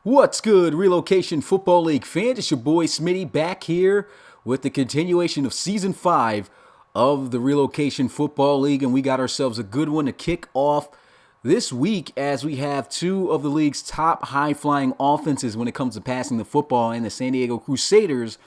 What's good, Relocation Football League fans? It's your boy Smitty back here with the continuation of Season 5 of the Relocation Football League, and we got ourselves a good one to kick off this week as we have two of the league's top high-flying offenses when it comes to passing the football, and the San Diego Crusaders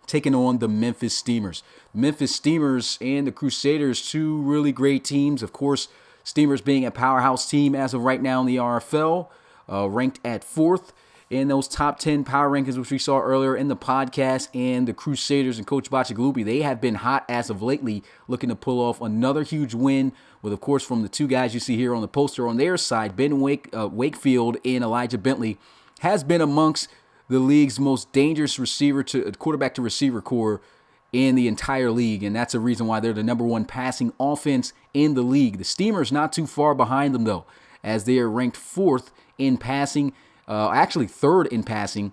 taking on the Memphis Steamers. Memphis Steamers and the Crusaders, two really great teams. Of course, Steamers being a powerhouse team as of right now in the RFL, ranked at 4th in those top 10 power rankings, which we saw earlier in the podcast. And the Crusaders and Coach Bacigalupi, they have been hot as of lately, looking to pull off another huge win with, of course, from the two guys you see here on the poster on their side, Ben Wakefield and Elijah Bentley, has been amongst the league's most dangerous quarterback to receiver core in the entire league, and that's a reason why they're the number one passing offense in the league. The Steamers not too far behind them, though, as they are ranked 4th in passing, actually 3rd in passing,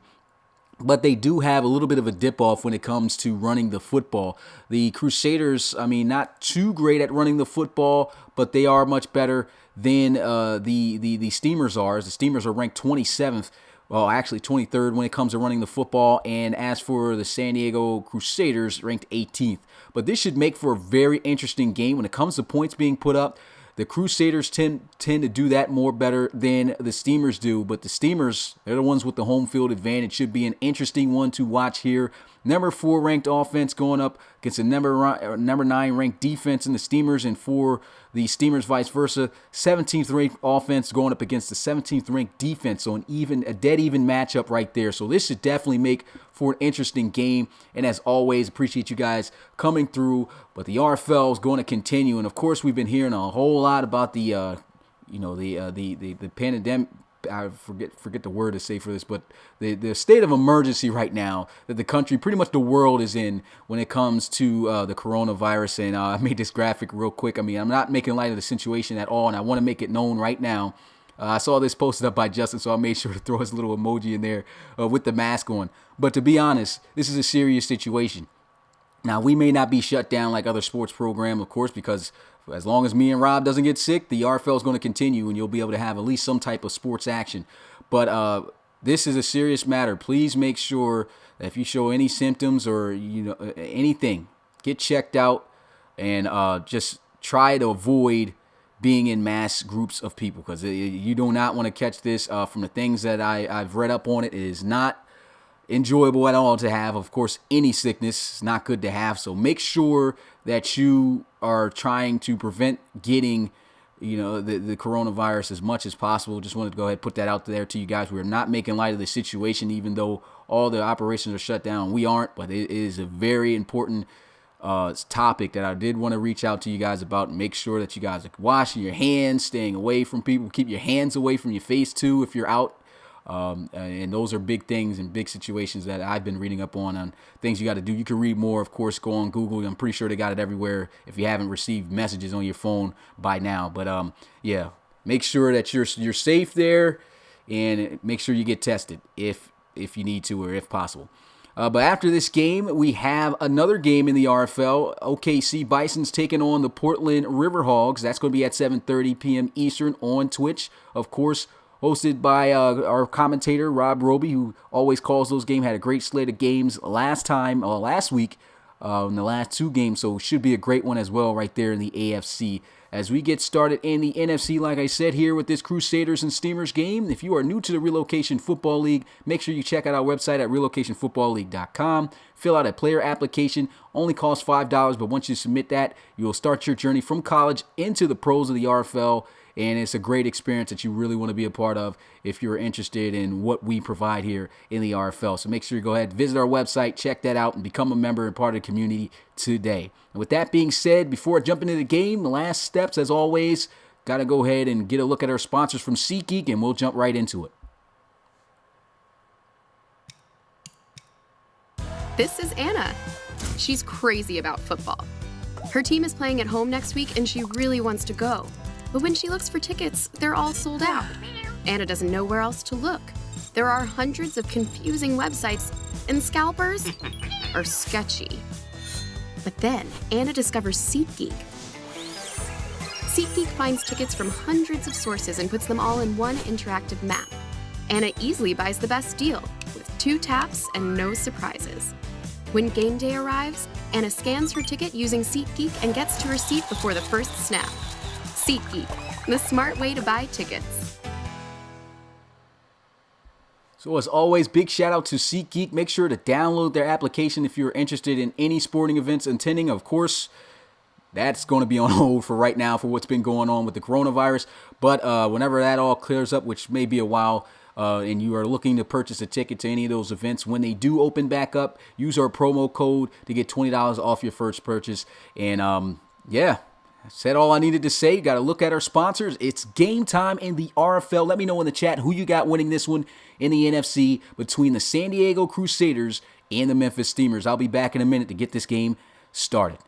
but they do have a little bit of a dip-off when it comes to running the football. The Crusaders, not too great at running the football, but they are much better than the Steamers are. The Steamers are ranked 27th. Well, actually 23rd when it comes to running the football. And as for the San Diego Crusaders, ranked 18th. But this should make for a very interesting game when it comes to points being put up. The Crusaders tend to do that more better than the Steamers do. But the Steamers, they're the ones with the home field advantage. Should be an interesting one to watch here. Number 4 ranked offense going up against the number 9 ranked defense in the Steamers, and for the Steamers vice versa, 17th ranked offense going up against the 17th ranked defense. So a dead even matchup right there. So this should definitely make for an interesting game. And as always, appreciate you guys coming through. But the RFL is going to continue, and of course we've been hearing a whole lot about the pandemic. I forget the word to say for this, but the state of emergency right now that the country, pretty much the world, is in when it comes to the coronavirus. And I made this graphic real quick. I'm not making light of the situation at all, and I want to make it known right now. I saw this posted up by Justin, so I made sure to throw his little emoji in there with the mask on. But to be honest, this is a serious situation. Now, we may not be shut down like other sports programs, of course, because as long as me and Rob doesn't get sick, the RFL is going to continue, and you'll be able to have at least some type of sports action. But this is a serious matter. Please make sure that if you show any symptoms or anything, get checked out, and just try to avoid being in mass groups of people, because you do not want to catch this. From the things that I've read up on it, it is not enjoyable at all to have. Of course, any sickness is not good to have, so make sure that you are trying to prevent getting the coronavirus as much as possible. Just wanted to go ahead and put that out there to you guys. We're not making light of the situation, even though all the operations are shut down. We aren't, but it is a very important topic that I did want to reach out to you guys about. Make sure that you guys are washing your hands, staying away from people. Keep your hands away from your face too if you're out. And those are big things and big situations that I've been reading up on things you got to do. You can read more, of course, go on Google. I'm pretty sure they got it everywhere if you haven't received messages on your phone by now. But yeah, make sure that you're safe there, and make sure you get tested if you need to or if possible. But after this game, we have another game in the RFL. OKC Bison's taking on the Portland Riverhogs. That's going to be at 7:30 p.m. Eastern on Twitch, of course. Hosted by our commentator, Rob Roby, who always calls those games. Had a great slate of games last week, in the last 2 games. So it should be a great one as well right there in the AFC. As we get started in the NFC, like I said here with this Crusaders and Steamers game, if you are new to the Relocation Football League, make sure you check out our website at relocationfootballleague.com. Fill out a player application. Only costs $5, but once you submit that, you will start your journey from college into the pros of the RFL. And it's a great experience that you really want to be a part of if you're interested in what we provide here in the RFL. So make sure you go ahead, visit our website, check that out, and become a member and part of the community today. And with that being said, before I jump into the game, the last steps, as always, got to go ahead and get a look at our sponsors from SeatGeek, and we'll jump right into it. This is Anna. She's crazy about football. Her team is playing at home next week, and she really wants to go. But when she looks for tickets, they're all sold out. Anna doesn't know where else to look. There are hundreds of confusing websites, and scalpers are sketchy. But then, Anna discovers SeatGeek. SeatGeek finds tickets from hundreds of sources and puts them all in one interactive map. Anna easily buys the best deal with 2 taps and no surprises. When game day arrives, Anna scans her ticket using SeatGeek and gets to her seat before the first snap. SeatGeek, the smart way to buy tickets. So as always, big shout out to SeatGeek. Make sure to download their application if you're interested in any sporting events attending. Of course, that's going to be on hold for right now for what's been going on with the coronavirus. But whenever that all clears up, which may be a while, and you are looking to purchase a ticket to any of those events, when they do open back up, use our promo code to get $20 off your first purchase. And yeah, I said all I needed to say. You got to look at our sponsors. It's game time in the RFL. Let me know in the chat who you got winning this one in the NFC between the San Diego Crusaders and the Memphis Steamers. I'll be back in a minute to get this game started.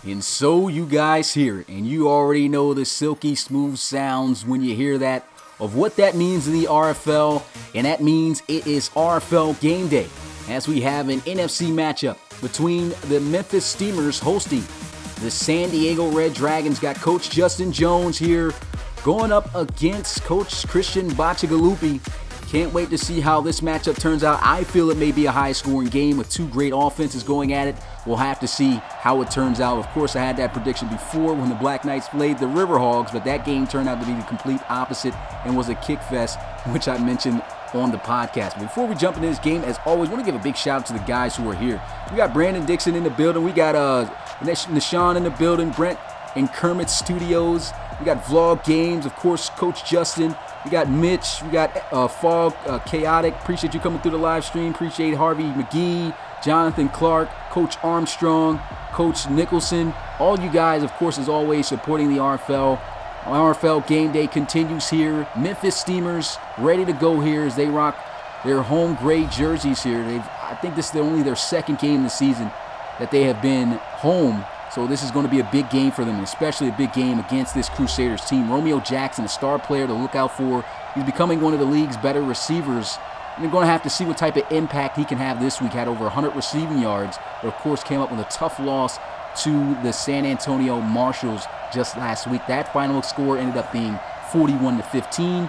And so you guys hear it, and you already know the silky smooth sounds when you hear that of what that means in the RFL, and that means it is RFL game day as we have an NFC matchup between the Memphis Steamers hosting the San Diego Red Dragons. Got Coach Justin Jones here going up against Coach Christian Bacigalupi. Can't wait to see how this matchup turns out. I feel it may be a high-scoring game with 2 great offenses going at it. We'll have to see how it turns out. Of course, I had that prediction before when the Black Knights played the Riverhogs, but that game turned out to be the complete opposite and was a kick fest, which I mentioned on the podcast. Before we jump into this game, as always, I want to give a big shout out to the guys who are here. We got Brandon Dixon in the building. We got Nishan in the building. Brent in Kermit Studios. We got Vlog Games, of course, Coach Justin. We got Mitch. We got Fog, Chaotic. Appreciate you coming through the live stream. Appreciate Harvey McGee, Jonathan Clark, Coach Armstrong, Coach Nicholson. All you guys, of course, as always, supporting the RFL. RFL game day continues here. Memphis Steamers ready to go here as they rock their home gray jerseys here. I think this is only their second game this season that they have been home. So this is going to be a big game for them, especially a big game against this Crusaders team. Romeo Jackson, a star player to look out for. He's becoming one of the league's better receivers. And they're going to have to see what type of impact he can have this week. Had over 100 receiving yards, but of course came up with a tough loss to the San Antonio Marshals just last week. That final score ended up being 41-15.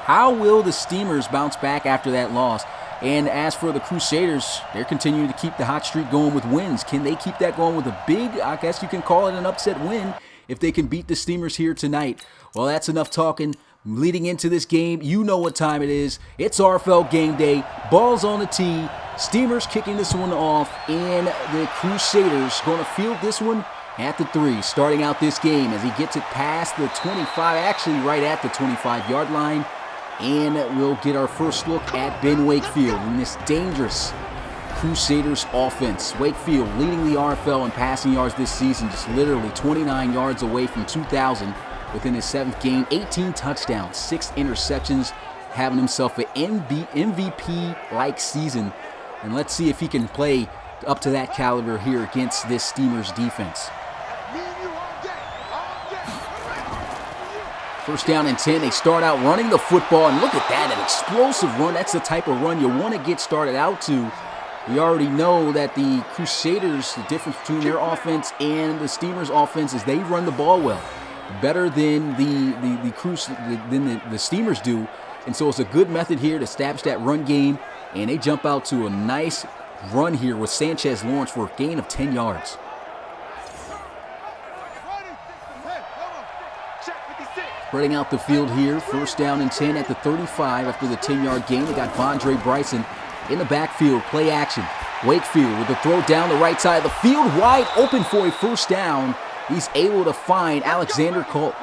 How will the Steamers bounce back after that loss? And as for the Crusaders, they're continuing to keep the hot streak going with wins. Can they keep that going with a big, I guess you can call it an upset win, if they can beat the Steamers here tonight? Well, that's enough talking. Leading into this game, you know what time it is. It's RFL game day. Ball's on the tee. Steamers kicking this one off, and the Crusaders going to field this one at the 3, starting out this game as he gets it past the 25, actually right at the 25-yard line. And we'll get our first look at Ben Wakefield in this dangerous Crusaders offense. Wakefield leading the RFL in passing yards this season, just literally 29 yards away from 2,000 within his 7th game. 18 touchdowns, 6 interceptions, having himself an MVP-like season. And let's see if he can play up to that caliber here against this Steamers defense. First down and 10, they start out running the football, and look at that, an explosive run. That's the type of run you want to get started out to. We already know that the Crusaders, the difference between their offense and the Steamers' offense is they run the ball well, better than the Steamers do. And so it's a good method here to establish that run game, and they jump out to a nice run here with Sanchez Lawrence for a gain of 10 yards. Spreading out the field here, first down and 10 at the 35 after the 10-yard gain. They got Vondre Bryson in the backfield, play action. Wakefield with the throw down the right side of the field, wide open for a first down. He's able to find Alexander Colt.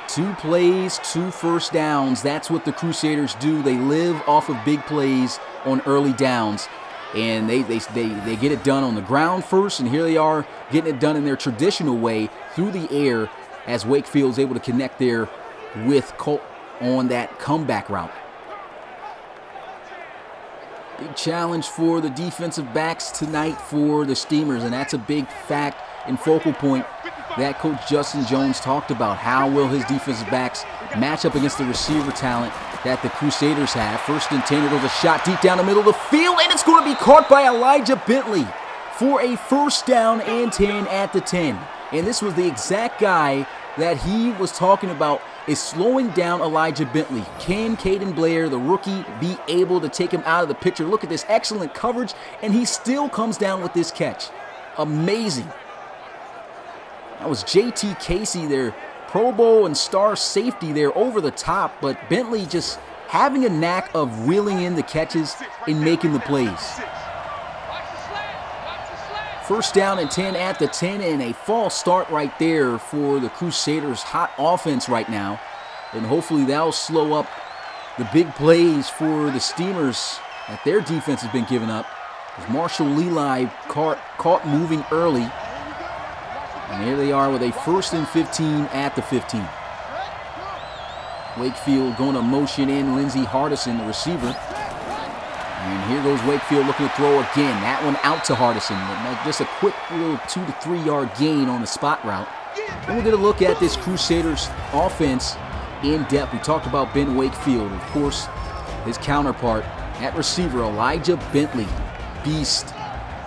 2 plays, 2 first downs. That's what the Crusaders do. They live off of big plays on early downs. And they get it done on the ground first, and here they are getting it done in their traditional way through the air. as Wakefield's able to connect there with Colt on that comeback route. Big challenge for the defensive backs tonight for the Steamers, and that's a big fact and focal point that Coach Justin Jones talked about. How will his defensive backs match up against the receiver talent that the Crusaders have? First and 10, it goes a shot deep down the middle of the field, and it's going to be caught by Elijah Bentley for a first down and 10 at the 10. And this was the exact guy that he was talking about, is slowing down Elijah Bentley. Can Caden Blair, the rookie, be able to take him out of the picture? Look at this excellent coverage, and he still comes down with this catch. Amazing. That was J.T. Casey, their Pro Bowl and star safety there over the top, but Bentley just having a knack of reeling in the catches and making the plays. First down and 10 at the 10, and a false start right there for the Crusaders' hot offense right now. And hopefully that'll slow up the big plays for the Steamers that their defense has been giving up. As Marshall Leli caught moving early. And here they are with a first and 15 at the 15. Wakefield going to motion in Lindsey Hardison, the receiver. And here goes Wakefield looking to throw again. That one out to Hardison. Just a quick little 2 to 3 yard gain on the spot route. And we're going to look at this Crusaders offense in depth. We talked about Ben Wakefield. Of course, his counterpart at receiver, Elijah Bentley. Beast.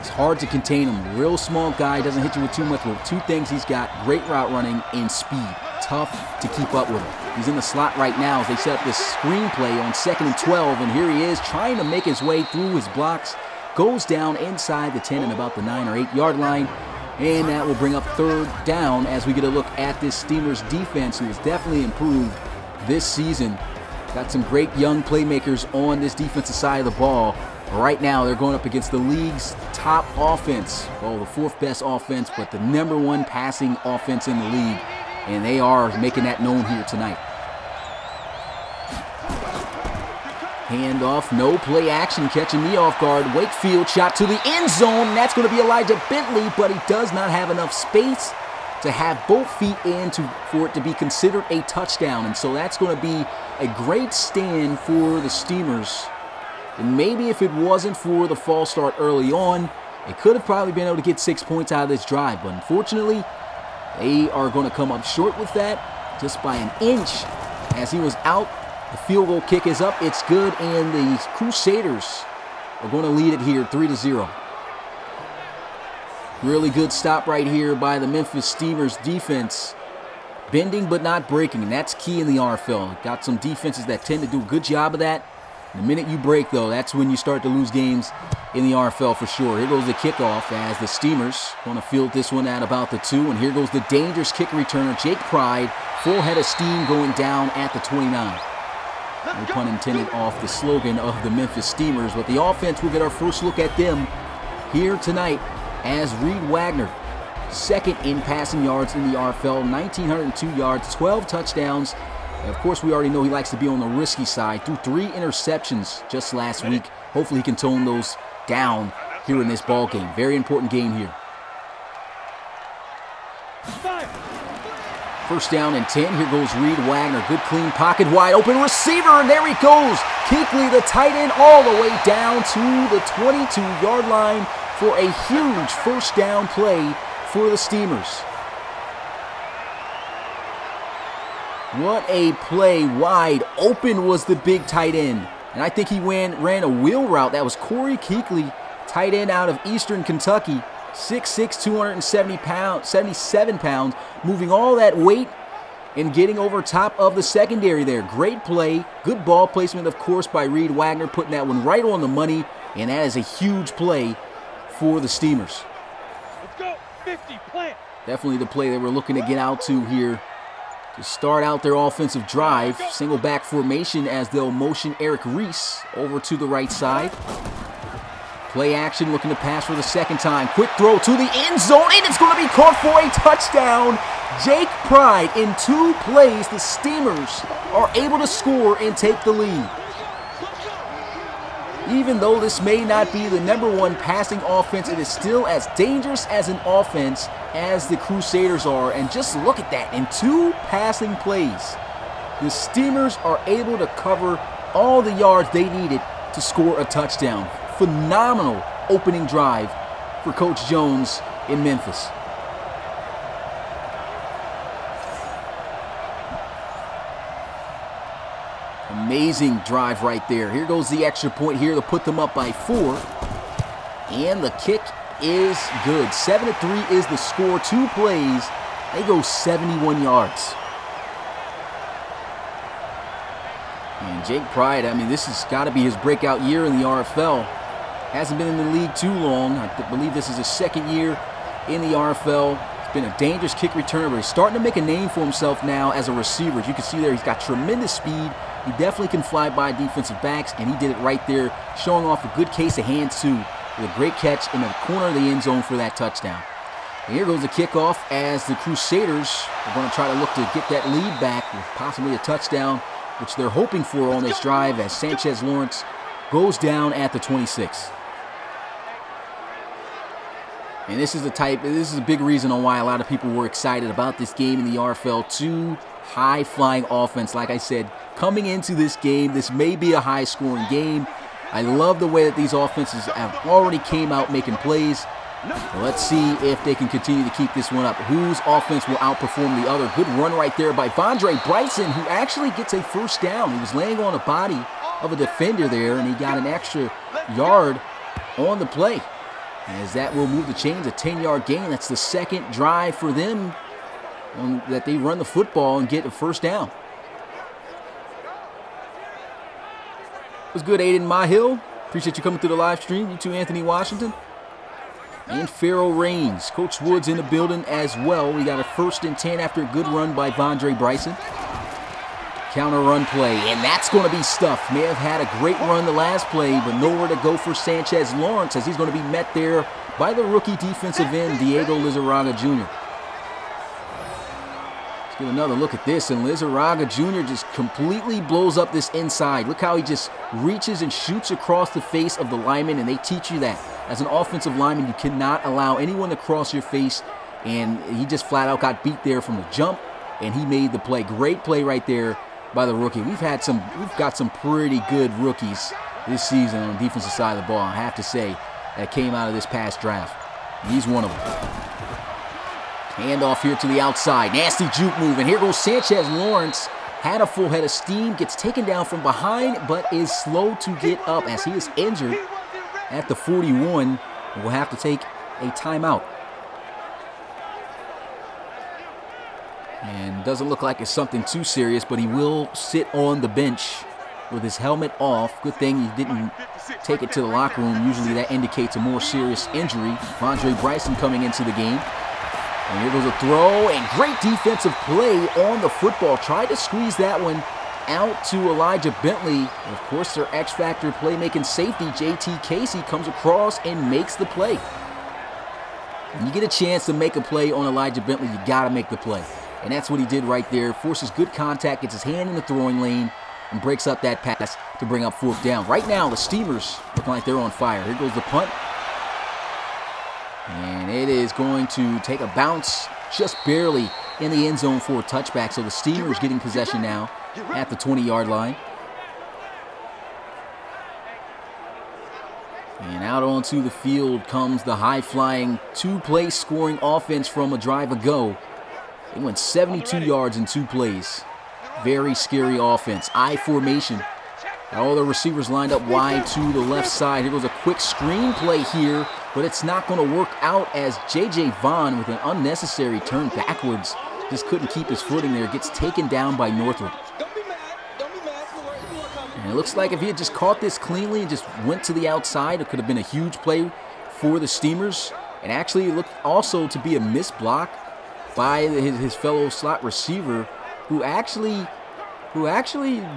It's hard to contain him. Real small guy, doesn't hit you with too much. But two things he's got: great route running and speed. Tough to keep up with him. He's in the slot right now as they set up this screenplay on 2nd and 12, and here he is trying to make his way through his blocks. Goes down inside the 10 and about the 9 or 8 yard line, and that will bring up third down as we get a look at this Steelers defense, who has definitely improved this season. Got some great young playmakers on this defensive side of the ball. Right now, they're going up against the league's top offense. Well, the 4th best offense, but the number 1 passing offense in the league. And they are making that known here tonight. Handoff, no play action, catching me off guard. Wakefield shot to the end zone. That's going to be Elijah Bentley, but he does not have enough space to have both feet in for it to be considered a touchdown. And so that's going to be a great stand for the Steamers. And maybe if it wasn't for the false start early on, they could have probably been able to get 6 points out of this drive. But unfortunately, they are going to come up short with that just by an inch as he was out. The field goal kick is up. It's good, and the Crusaders are going to lead it here 3-0. Really good stop right here by the Memphis Steamers defense. Bending but not breaking, and that's key in the RFL. Got some defenses that tend to do a good job of that. The minute you break, though, that's when you start to lose games in the RFL for sure. Here goes the kickoff as the Steamers going to field this one at about the 2. And here goes the dangerous kick returner, Jake Pride. Full head of steam going down at the 29. No pun intended off the slogan of the Memphis Steamers. But the offense, we'll get our first look at them here tonight as Reed Wagner, second in passing yards in the RFL, 1,902 yards, 12 touchdowns. And of course, we already know he likes to be on the risky side. Threw 3 interceptions just last week. Hopefully he can tone those down here in this ball game. Very important game here. First down and 10. Here goes Reed Wagner. Good clean pocket, wide open receiver, and there he goes. Kuechly, the tight end, all the way down to the 22-yard line for a huge first down play for the Steamers. What a play. Wide open was the big tight end. And I think he ran a wheel route. That was Corey Kuechly, tight end out of Eastern Kentucky. 6'6", 277 pounds, moving all that weight and getting over top of the secondary there. Great play. Good ball placement, of course, by Reed Wagner, putting that one right on the money. And that is a huge play for the Steamers. Let's go. 50, plant. Definitely the play that we're looking to get out to here to start out their offensive drive. Single back formation as they'll motion Eric Reese over to the right side. Play action, looking to pass for the second time. Quick throw to the end zone, and it's going to be caught for a touchdown. Jake Pride, in 2 plays, the Steamers are able to score and take the lead. Even though this may not be the #1 passing offense, it is still as dangerous as an offense as the Crusaders are. And just look at that. In 2 passing plays, the Steamers are able to cover all the yards they needed to score a touchdown. Phenomenal opening drive for Coach Jones in Memphis. Amazing drive right there. Here goes the extra point here to put them up by 4. And the kick is good. 7-3 is the score. 2 plays. They go 71 yards. And Jake Pride, I mean, this has got to be his breakout year in the RFL. Hasn't been in the league too long. I believe this is his 2nd year in the RFL. He's been a dangerous kick returner, but he's starting to make a name for himself now as a receiver. As you can see there, he's got tremendous speed. He definitely can fly by defensive backs, and he did it right there, showing off a good case of hands too, with a great catch in the corner of the end zone for that touchdown. And here goes the kickoff as the Crusaders are going to try to look to get that lead back with possibly a touchdown, which they're hoping for on this drive as Sanchez Lawrence goes down at the 26. And this is a big reason on why a lot of people were excited about this game in the RFL. 2 high-flying offense. Like I said, coming into this game, this may be a high-scoring game. I love the way that these offenses have already came out making plays. Let's see if they can continue to keep this one up. Whose offense will outperform the other? Good run right there by Wagner Bryson, who actually gets a first down. He was laying on the body of a defender there, and he got an extra yard on the play. As that will move the chains, a 10-yard gain. That's the 2nd drive for them that they run the football and get a first down. It was good, Aiden Mahill. Appreciate you coming through the live stream. You too, Anthony Washington. And Pharaoh Raines. Coach Woods in the building as well. We got a 1st and 10 after a good run by Wagner Bryson. Counter run play, and that's going to be stuffed. May have had a great run the last play, but nowhere to go for Sanchez Lawrence as he's going to be met there by the rookie defensive end, Diego Lizarraga Jr. Let's get another look at this, and Lizarraga Jr. just completely blows up this inside. Look how he just reaches and shoots across the face of the lineman, and they teach you that. As an offensive lineman, you cannot allow anyone to cross your face, and he just flat out got beat there from the jump, and he made the play. Great play right there by the rookie. We've got some pretty good rookies this season on the defensive side of the ball, I have to say, that came out of this past draft. He's one of them. Handoff here to the outside. Nasty juke move, and here goes Sanchez Lawrence. Had a full head of steam, gets taken down from behind, but is slow to get up as he is injured at the 41. We'll have to take a timeout. And doesn't look like it's something too serious, but he will sit on the bench with his helmet off. Good thing he didn't take it to the locker room. Usually that indicates a more serious injury. Wagner Bryson coming into the game. And here goes a throw, and great defensive play on the football. Tried to squeeze that one out to Elijah Bentley. And of course, their X-Factor playmaking safety, JT Casey, comes across and makes the play. When you get a chance to make a play on Elijah Bentley, you got to make the play. And that's what he did right there. Forces good contact, gets his hand in the throwing lane, and breaks up that pass to bring up 4th down. Right now, the Steamers looking like they're on fire. Here goes the punt. And it is going to take a bounce just barely in the end zone for a touchback. So the Steamers getting possession now at the 20-yard line. And out onto the field comes the high-flying 2-play scoring offense from a drive ago. They went 72 yards in 2 plays. Very scary offense. I formation. All the receivers lined up wide to the left side. Here goes a quick screen play here, but it's not going to work out as J.J. Vaughn with an unnecessary turn backwards just couldn't keep his footing there. Gets taken down by Northrop. And it looks like if he had just caught this cleanly and just went to the outside, it could have been a huge play for the Steamers. And actually it looked also to be a missed block by his fellow slot receiver who actually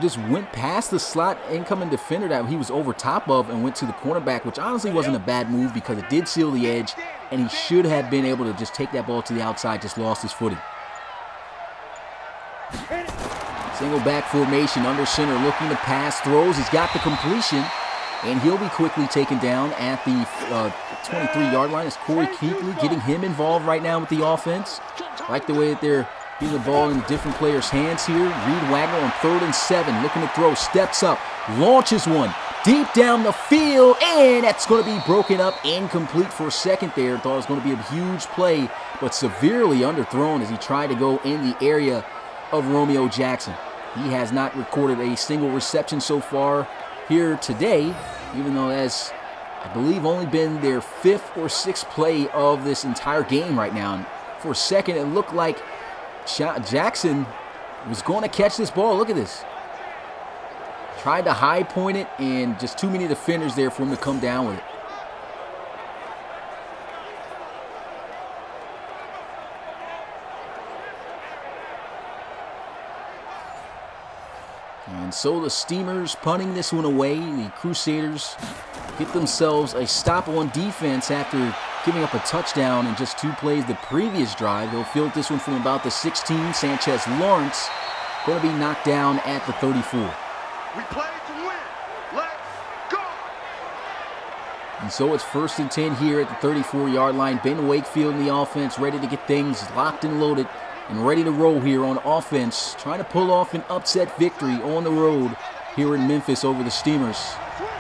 just went past the slot incoming defender that he was over top of and went to the cornerback, which honestly wasn't a bad move because it did seal the edge, and he should have been able to just take that ball to the outside, just lost his footing. Single back formation, under center, looking to pass, throws, he's got the completion, and he'll be quickly taken down at the 23-yard line. It's Corey Keekly getting him involved right now with the offense. Like the way that they're getting the ball in different players' hands here. Reed Wagner on 3rd and 7, looking to throw, steps up, launches one deep down the field, and that's going to be broken up, incomplete for a second there. Thought it was going to be a huge play, but severely underthrown as he tried to go in the area of Romeo Jackson. He has not recorded a single reception so far here today, even though that's, I believe, only been their 5th or 6th play of this entire game right now. And for a second, it looked like Jackson was going to catch this ball. Look at this. Tried to high point it, and just too many defenders there for him to come down with it. And so the Steamers punting this one away. The Crusaders get themselves a stop on defense after giving up a touchdown in just 2 plays the previous drive. They'll field this one from about the 16. Sanchez Lawrence going to be knocked down at the 34. We play to win. Let's go. And so it's 1st and 10 here at the 34-yard line. Ben Wakefield in the offense, ready to get things locked and loaded and ready to roll here on offense, trying to pull off an upset victory on the road here in Memphis over the Steamers.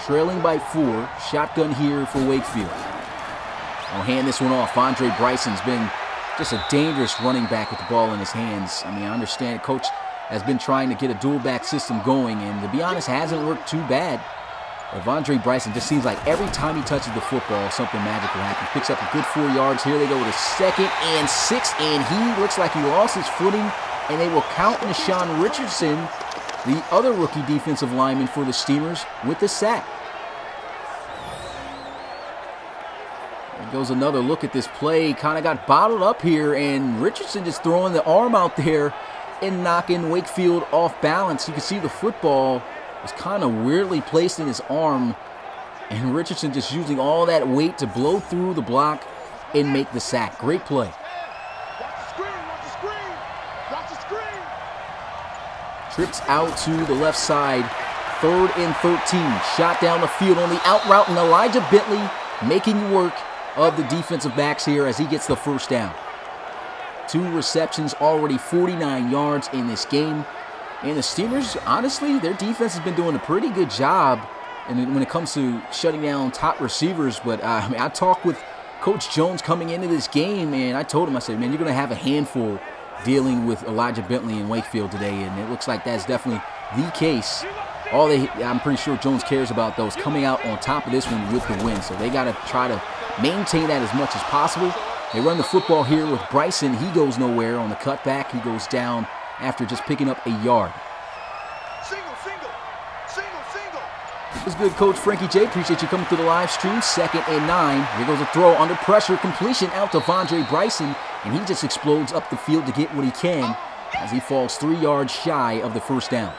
Trailing by 4, shotgun here for Wakefield. I'll hand this one off. Andre Bryson's been just a dangerous running back with the ball in his hands. I mean, I understand Coach has been trying to get a dual back system going, and to be honest, hasn't worked too bad. But Andre Bryson just seems like every time he touches the football, something magical happens. Picks up a good 4 yards. Here they go with a 2nd and 6, and he looks like he lost his footing, and they will count Nishawn Richardson, the other rookie defensive lineman for the Steamers, with the sack. There goes another look at this play. Kind of got bottled up here, and Richardson just throwing the arm out there and knocking Wakefield off balance. You can see the football was kind of weirdly placed in his arm, and Richardson just using all that weight to blow through the block and make the sack. Great play. Trips out to the left side. 3rd and 13. Shot down the field on the out route, and Elijah Bentley making work of the defensive backs here as he gets the 1st down. 2 receptions, already 49 yards in this game. And the Steamers, honestly, their defense has been doing a pretty good job when it comes to shutting down top receivers. But I talked with Coach Jones coming into this game, and I told him, I said, man, you're going to have a handful dealing with Elijah Bentley and Wakefield today. And it looks like that's definitely the case. I'm pretty sure Jones cares about those coming out on top of this one with the win. So they got to try to maintain that as much as possible. They run the football here with Bryson. He goes nowhere on the cutback. He goes down after just picking up a yard. Single. It was good, Coach Frankie J. Appreciate you coming through the live stream. 2nd and 9. Here goes a throw under pressure. Completion out to Andre Bryson, and he just explodes up the field to get what he can as he falls 3 yards shy of the 1st down.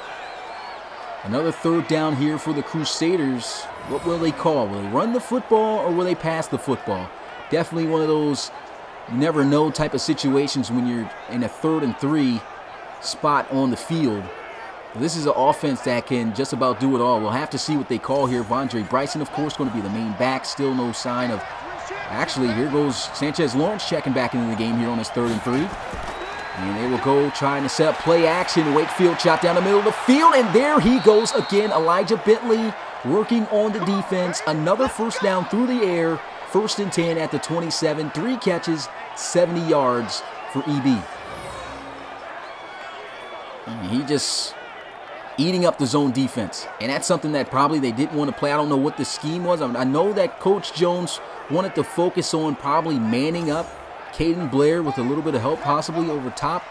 Another 3rd down here for the Crusaders. What will they call? Will they run the football or will they pass the football? Definitely one of those you never know type of situations when you're in a 3rd and 3 spot on the field. This is an offense that can just about do it all. We'll have to see what they call here. Vondre Bryson, of course, going to be the main back. Still no sign of... Actually, here goes Sanchez Lawrence checking back into the game here on his 3rd and 3. And they will go trying to set up play action. Wakefield shot down the middle of the field, and there he goes again. Elijah Bentley working on the defense. Another 1st down through the air. 1st and 10 at the 27. 3 catches, 70 yards for EB. And he just eating up the zone defense. And that's something that probably they didn't want to play. I don't know what the scheme was. I know that Coach Jones wanted to focus on probably manning up Caden Blair with a little bit of help possibly over top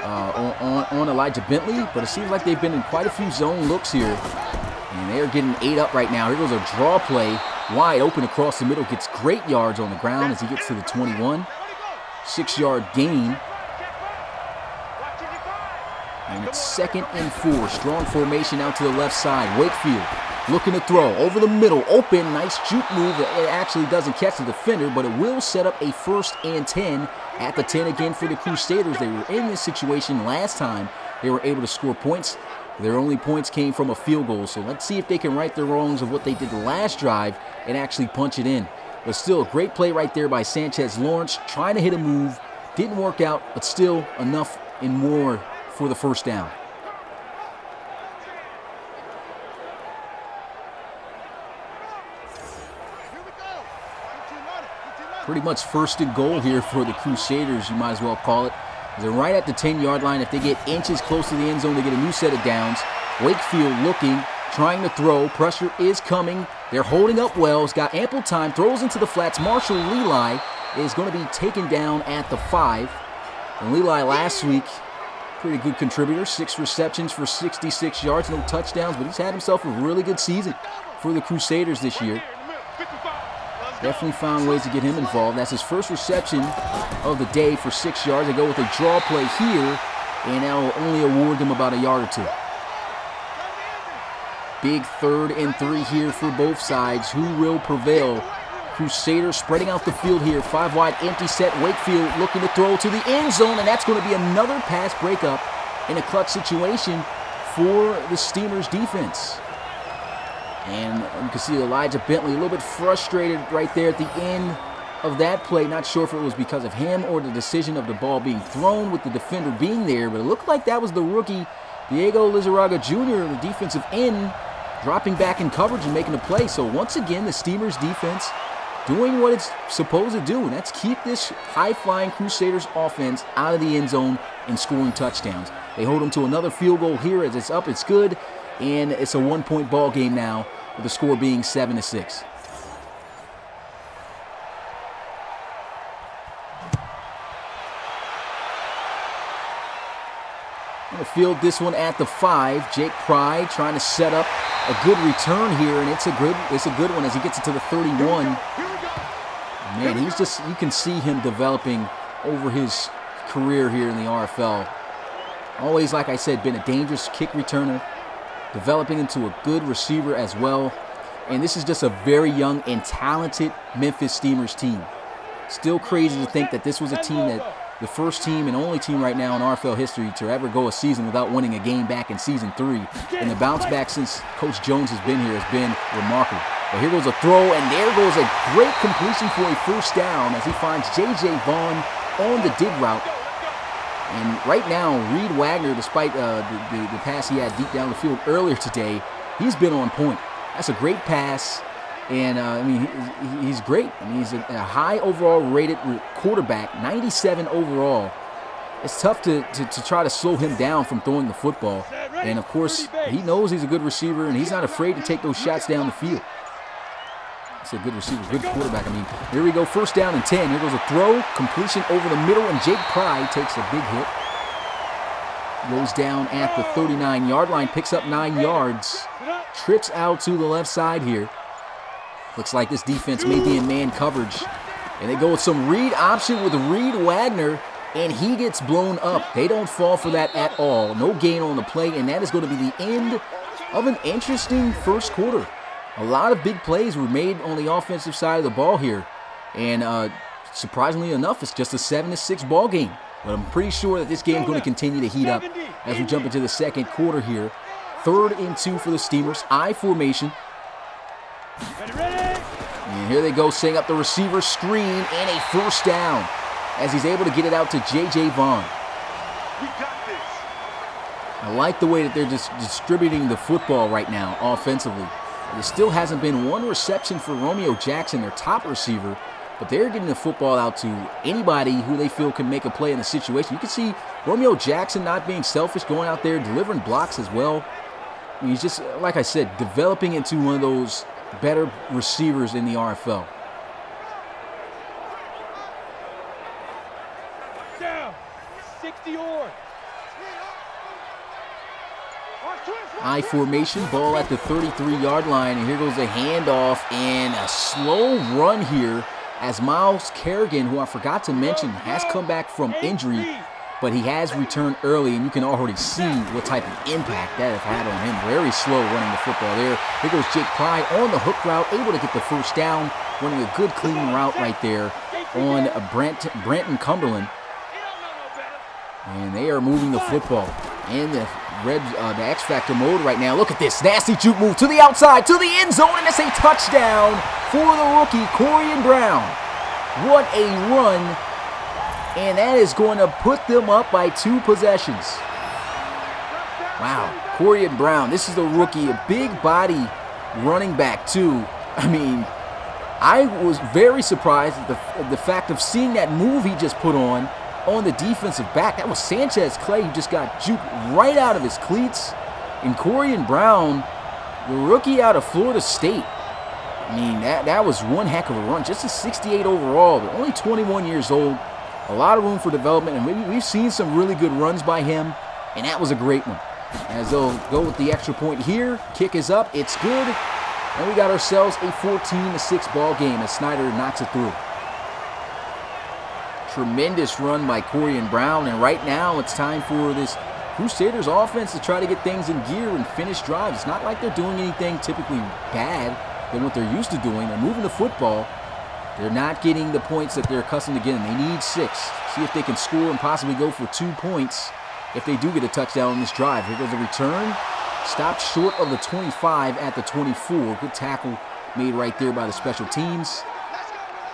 on Elijah Bentley. But it seems like they've been in quite a few zone looks here. And they are getting 8 up right now. Here goes a draw play. Wide open across the middle. Gets great yards on the ground as he gets to the 21. 6-yard gain. And it's 2nd and 4. Strong formation out to the left side. Wakefield looking to throw over the middle. Open. Nice juke move. It actually doesn't catch the defender, but it will set up a 1st and 10 at the 10 again for the Crusaders. They were in this situation last time. They were able to score points. Their only points came from a field goal, so let's see if they can right the wrongs of what they did the last drive and actually punch it in. But still, a great play right there by Sanchez Lawrence, trying to hit a move. Didn't work out, but still enough and more for the first down. Pretty much first and goal here for the Crusaders, you might as well call it. They're right at the 10-yard line. If they get inches close to the end zone, they get a new set of downs. Wakefield looking, trying to throw. Pressure is coming. They're holding up well. He's got ample time. Throws into the flats. Marshall Leli is going to be taken down at the 5. And Leli last week, pretty good contributor. 6 receptions for 66 yards. No touchdowns, but he's had himself a really good season for the Crusaders this year. Definitely found ways to get him involved. That's his first reception of the day for 6 yards. They go with a draw play here, and that'll only award them about a yard or 2. Big 3rd and 3 here for both sides. Who will prevail? Crusaders spreading out the field here. 5 wide, empty set. Wakefield looking to throw to the end zone, and that's going to be another pass breakup in a clutch situation for the Steamers defense. And you can see Elijah Bentley a little bit frustrated right there at the end of that play. Not sure if it was because of him or the decision of the ball being thrown with the defender being there, but it looked like that was the rookie Diego Lizarraga Jr., the defensive end, dropping back in coverage and making a play. So once again, the Steamers defense doing what it's supposed to do, and that's keep this high-flying Crusaders offense out of the end zone and scoring touchdowns. They hold them to another field goal here as it's up, it's good. And it's a 1-point ball game now, with the score being 7-6. Going to field this one at the 5. Jake Pry trying to set up a good return here, and it's a good one as he gets it to the 31. Man, he's just, you can see him developing over his career here in the RFL. Always, like I said, been a dangerous kick returner, developing into a good receiver as well. And this is just a very young and talented Memphis Steamers team. Still crazy to think that this was a team that the first team and only team right now in RFL history to ever go a season without winning a game back in season 3. And the bounce back since Coach Jones has been here has been remarkable. But here goes a throw, and there goes a great completion for a first down as he finds J.J. Vaughn on the dig route. And right now, Reed Wagner, despite the pass he had deep down the field earlier today, he's been on point. That's a great pass, and I mean, he's great. I mean, he's a high overall rated quarterback, 97 overall. It's tough to try to slow him down from throwing the football. And of course, he knows he's a good receiver, and he's not afraid to take those shots down the field. It's a good receiver, good quarterback. I mean, here we go, first down and 10. Here goes a throw, completion over the middle, and Jake Pry takes a big hit. Goes down at the 39-yard line, picks up 9 yards, trips out to the left side here. Looks like this defense may be in man coverage. And they go with some read option with Reed Wagner, and he gets blown up. They don't fall for that at all. No gain on the play, and that is going to be the end of an interesting first quarter. A lot of big plays were made on the offensive side of the ball here. And surprisingly enough, it's just a 7-6 ball game. But I'm pretty sure that this game is going to continue to heat up as we jump into the second quarter here. 3rd and 2 for the Steamers. I formation. And here they go, setting up the receiver screen and a first down as he's able to get it out to J.J. Vaughn. We got this. I like the way that they're just distributing the football right now offensively. There still hasn't been one reception for Romeo Jackson, their top receiver, but they're getting the football out to anybody who they feel can make a play in the situation. You can see Romeo Jackson not being selfish, going out there, delivering blocks as well. I mean, he's just, like I said, developing into one of those better receivers in the RFL. Down. 60 or. I formation, ball at the 33-yard line, and here goes a handoff and a slow run here as Miles Kerrigan, who I forgot to mention, has come back from injury, but he has returned early, and you can already see what type of impact that has had on him. Very slow running the football there. Here goes Jake Pry on the hook route, able to get the first down, running a good clean route right there on Brenton Cumberland. And they are moving the football. And the the X Factor mode right now. Look at this nasty juke move to the outside, to the end zone, and it's a touchdown for the rookie, Corian Brown. What a run, and that is going to put them up by 2 possessions. Wow, Corian Brown, this is the rookie, a big body running back too. I mean, I was very surprised at the fact of seeing that move he just put on the defensive back. That was Sanchez Clay who just got juked right out of his cleats. And Corian Brown, the rookie out of Florida State, I mean, that was one heck of a run. Just a 68 overall, but only 21 years old. A lot of room for development, and we've seen some really good runs by him, and that was a great one. As they'll go with the extra point here. Kick is up. It's good. And we got ourselves a 14-6 ball game as Snyder knocks it through. Tremendous run by Corian Brown, and right now it's time for this Crusaders offense to try to get things in gear and finish drives. It's not like they're doing anything typically bad than what they're used to doing. They're moving the football. They're not getting the points that they're accustomed to getting. They need 6. See if they can score and possibly go for 2 points if they do get a touchdown on this drive. Here goes the return. Stopped short of the 25 at the 24. Good tackle made right there by the special teams.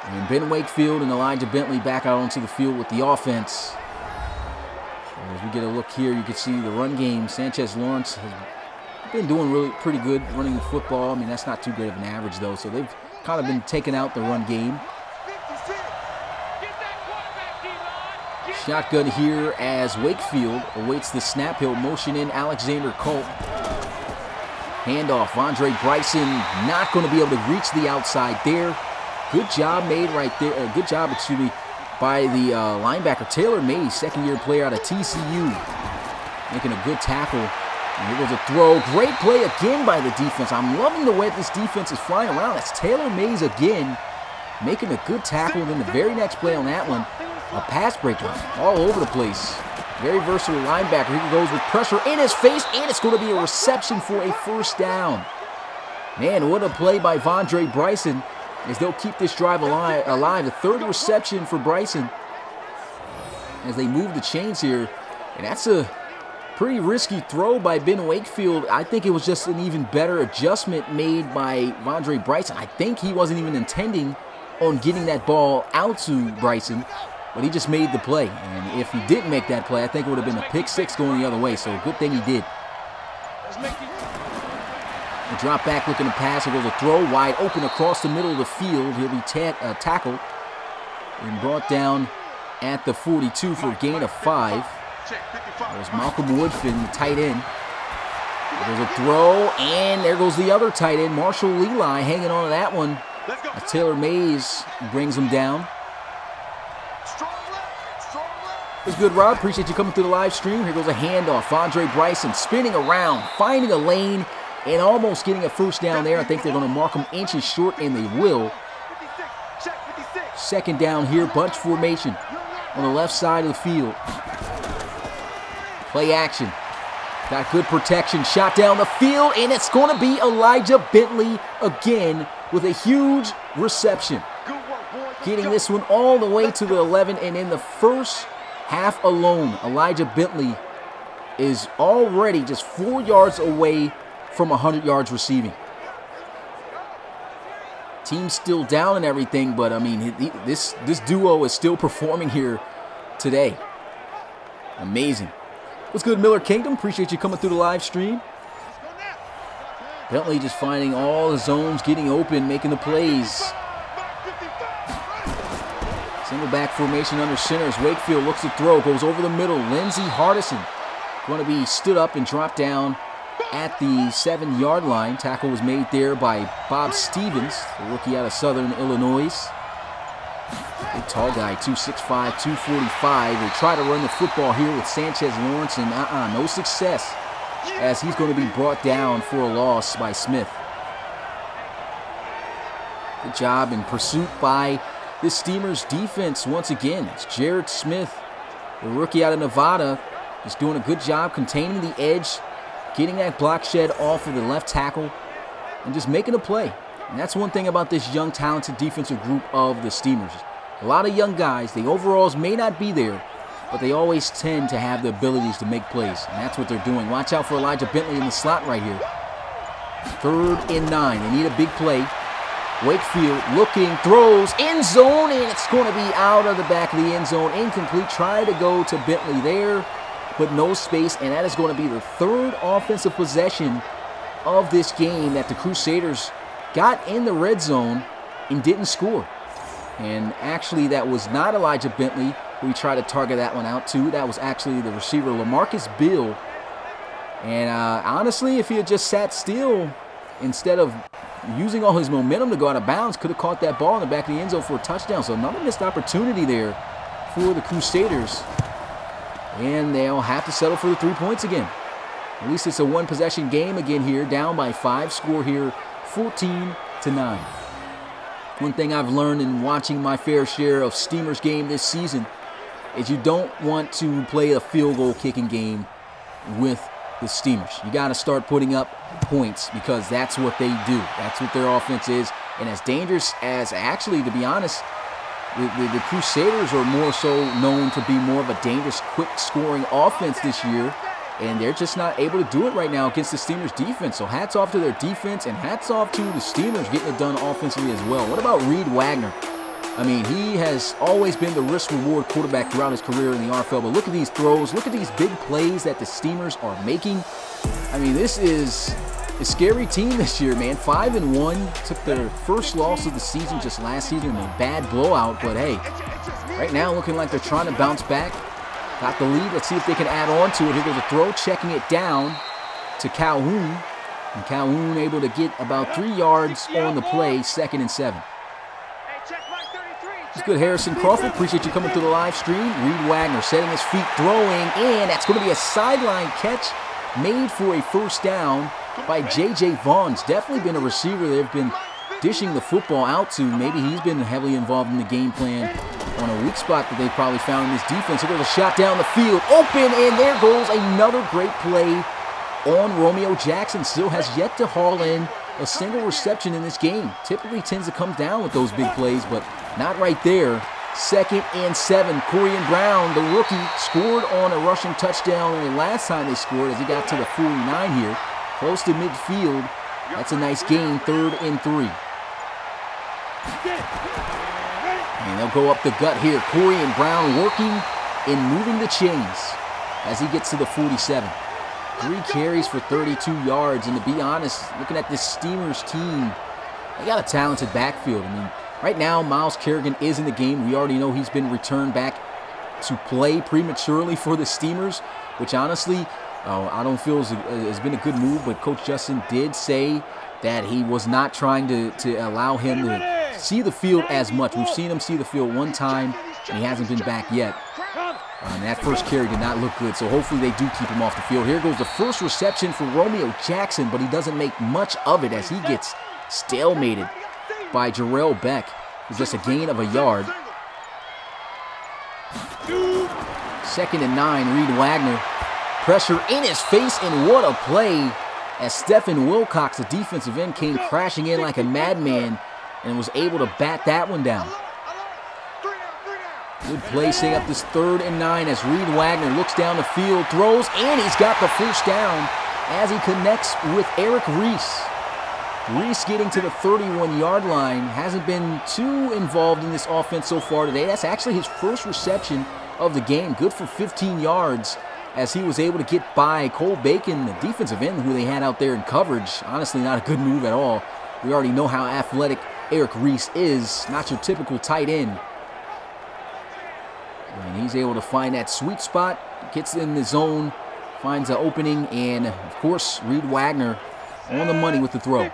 And Ben Wakefield and Elijah Bentley back out onto the field with the offense. As we get a look here, you can see the run game. Sanchez Lawrence has been doing really pretty good running the football. I mean, that's not too great of an average, though. So they've kind of been taking out the run game. Shotgun here as Wakefield awaits the snap. He'll motion in Alexander Culp. Handoff. Andre Bryson not going to be able to reach the outside there. Good job made right there. Good job, by the linebacker Taylor Mays, second-year player out of TCU, making a good tackle. And here goes a throw. Great play again by the defense. I'm loving the way this defense is flying around. That's Taylor Mays again, making a good tackle. And then the very next play on that one, a pass breakup all over the place. Very versatile linebacker. He goes with pressure in his face, and it's going to be a reception for a first down. Man, what a play by Vondre Bryson, as they'll keep this drive alive. The 3rd reception for Bryson as they move the chains here. And that's a pretty risky throw by Ben Wakefield. I think it was just an even better adjustment made by Vondre Bryson. I think he wasn't even intending on getting that ball out to Bryson, but he just made the play. And if he didn't make that play, I think it would have been a pick 6 going the other way. So good thing he did. A drop back looking to pass. It goes a throw wide open across the middle of the field. He'll be tackled and brought down at the 42 for a gain of 5. There's Malcolm Woodfin, the tight end. There's a throw, and there goes the other tight end, Marshall Leli, hanging on to that one as Taylor Mays brings him down. It was good, Rob. Appreciate you coming through the live stream. Here goes a handoff. Andre Bryson spinning around, finding a lane, and almost getting a first down there. I think they're going to mark him inches short, and they will. Second down here, bunch formation on the left side of the field. Play action. Got good protection. Shot down the field, and it's going to be Elijah Bentley again with a huge reception. Getting this one all the way to the 11, and in the first half alone, Elijah Bentley is already just 4 yards away from 100 yards receiving. Team's still down and everything, but I mean, this duo is still performing here today. Amazing. What's good, Miller Kingdom? Appreciate you coming through the live stream. Bentley just finding all the zones, getting open, making the plays. Single back formation under center as Wakefield looks to throw, goes over the middle. Lindsey Hardison going to be stood up and dropped down at the 7-yard line. Tackle was made there by Bob Stevens, the rookie out of Southern Illinois. Big tall guy, 265, 245. They try to run the football here with Sanchez Lawrence, and no success, as he's going to be brought down for a loss by Smith. Good job in pursuit by this Steamers defense once again. It's Jared Smith, the rookie out of Nevada, just doing a good job containing the edge, getting that block shed off of the left tackle, and just making a play. And that's one thing about this young, talented defensive group of the Steamers. A lot of young guys. The overalls may not be there, but they always tend to have the abilities to make plays, and that's what they're doing. Watch out for Elijah Bentley in the slot right here. 3rd and 9. They need a big play. Wakefield looking, throws, end zone, and it's going to be out of the back of the end zone. Incomplete. Try to go to Bentley there, but no space, and that is going to be the 3rd offensive possession of this game that the Crusaders got in the red zone and didn't score. And actually, that was not Elijah Bentley who we tried to target that one out to. That was actually the receiver, LaMarcus Bill. And honestly, if he had just sat still instead of using all his momentum to go out of bounds, could have caught that ball in the back of the end zone for a touchdown. So another missed opportunity there for the Crusaders. And they'll have to settle for the 3 points again. At least it's a one-possession game again here, down by 5. Score here 14-9. One thing I've learned in watching my fair share of Steamers game this season is you don't want to play a field goal kicking game with the Steamers. You got to start putting up points because that's what they do. That's what their offense is. And as dangerous as, actually, to be honest, the Crusaders are more so known to be more of a dangerous, quick-scoring offense this year. And they're just not able to do it right now against the Steamers' defense. So hats off to their defense and hats off to the Steamers getting it done offensively as well. What about Reed Wagner? I mean, he has always been the risk-reward quarterback throughout his career in the RFL. But look at these throws. Look at these big plays that the Steamers are making. I mean, this is a scary team this year, man. 5-1. Took their first loss of the season just last season in a bad blowout. But hey, right now looking like they're trying to bounce back. Got the lead. Let's see if they can add on to it. Here goes a throw, checking it down to Calhoun. And Calhoun able to get about 3 yards on the play, 2nd and 7. It's good, Harrison Crawford. Appreciate you coming through the live stream. Reed Wagner setting his feet, throwing, and that's going to be a sideline catch made for a first down by J.J. Vaughn's. Definitely been a receiver they've been dishing the football out to. Maybe he's been heavily involved in the game plan on a weak spot that they probably found in this defense. Here goes a shot down the field, open, and there goes another great play on Romeo Jackson. Still has yet to haul in a single reception in this game. Typically tends to come down with those big plays, but not right there. 2nd and 7. Corian Brown, the rookie, scored on a rushing touchdown only last time they scored as he got to the 49 here. Close to midfield. That's a nice gain, 3rd and 3. And they'll go up the gut here. Corian Brown working and moving the chains as he gets to the 47. 3 carries for 32 yards. And to be honest, looking at this Steamers team, they got a talented backfield. I mean, right now, Miles Kerrigan is in the game. We already know he's been returned back to play prematurely for the Steamers, which honestly, I don't feel has been a good move. But Coach Justin did say that he was not trying to allow him to see the field as much. We've seen him see the field one time, and he hasn't been back yet. And that first carry did not look good, so hopefully they do keep him off the field. Here goes the first reception for Romeo Jackson, but he doesn't make much of it as he gets stalemated by Jarrell Beck for just a gain of a yard. 2nd and 9, Reed Wagner. Pressure in his face, and what a play as Stephen Wilcox, the defensive end, came crashing in like a madman and was able to bat that one down. Good play setting up this 3rd and 9 as Reed Wagner looks down the field, throws, and he's got the first down as he connects with Eric Reese. Reese getting to the 31-yard line. Hasn't been too involved in this offense so far today. That's actually his first reception of the game. Good for 15 yards as he was able to get by Cole Bacon, the defensive end who they had out there in coverage. Honestly, not a good move at all. We already know how athletic Eric Reese is. Not your typical tight end. And he's able to find that sweet spot, gets in the zone, finds an opening, and, of course, Reed Wagner on the money with the throw.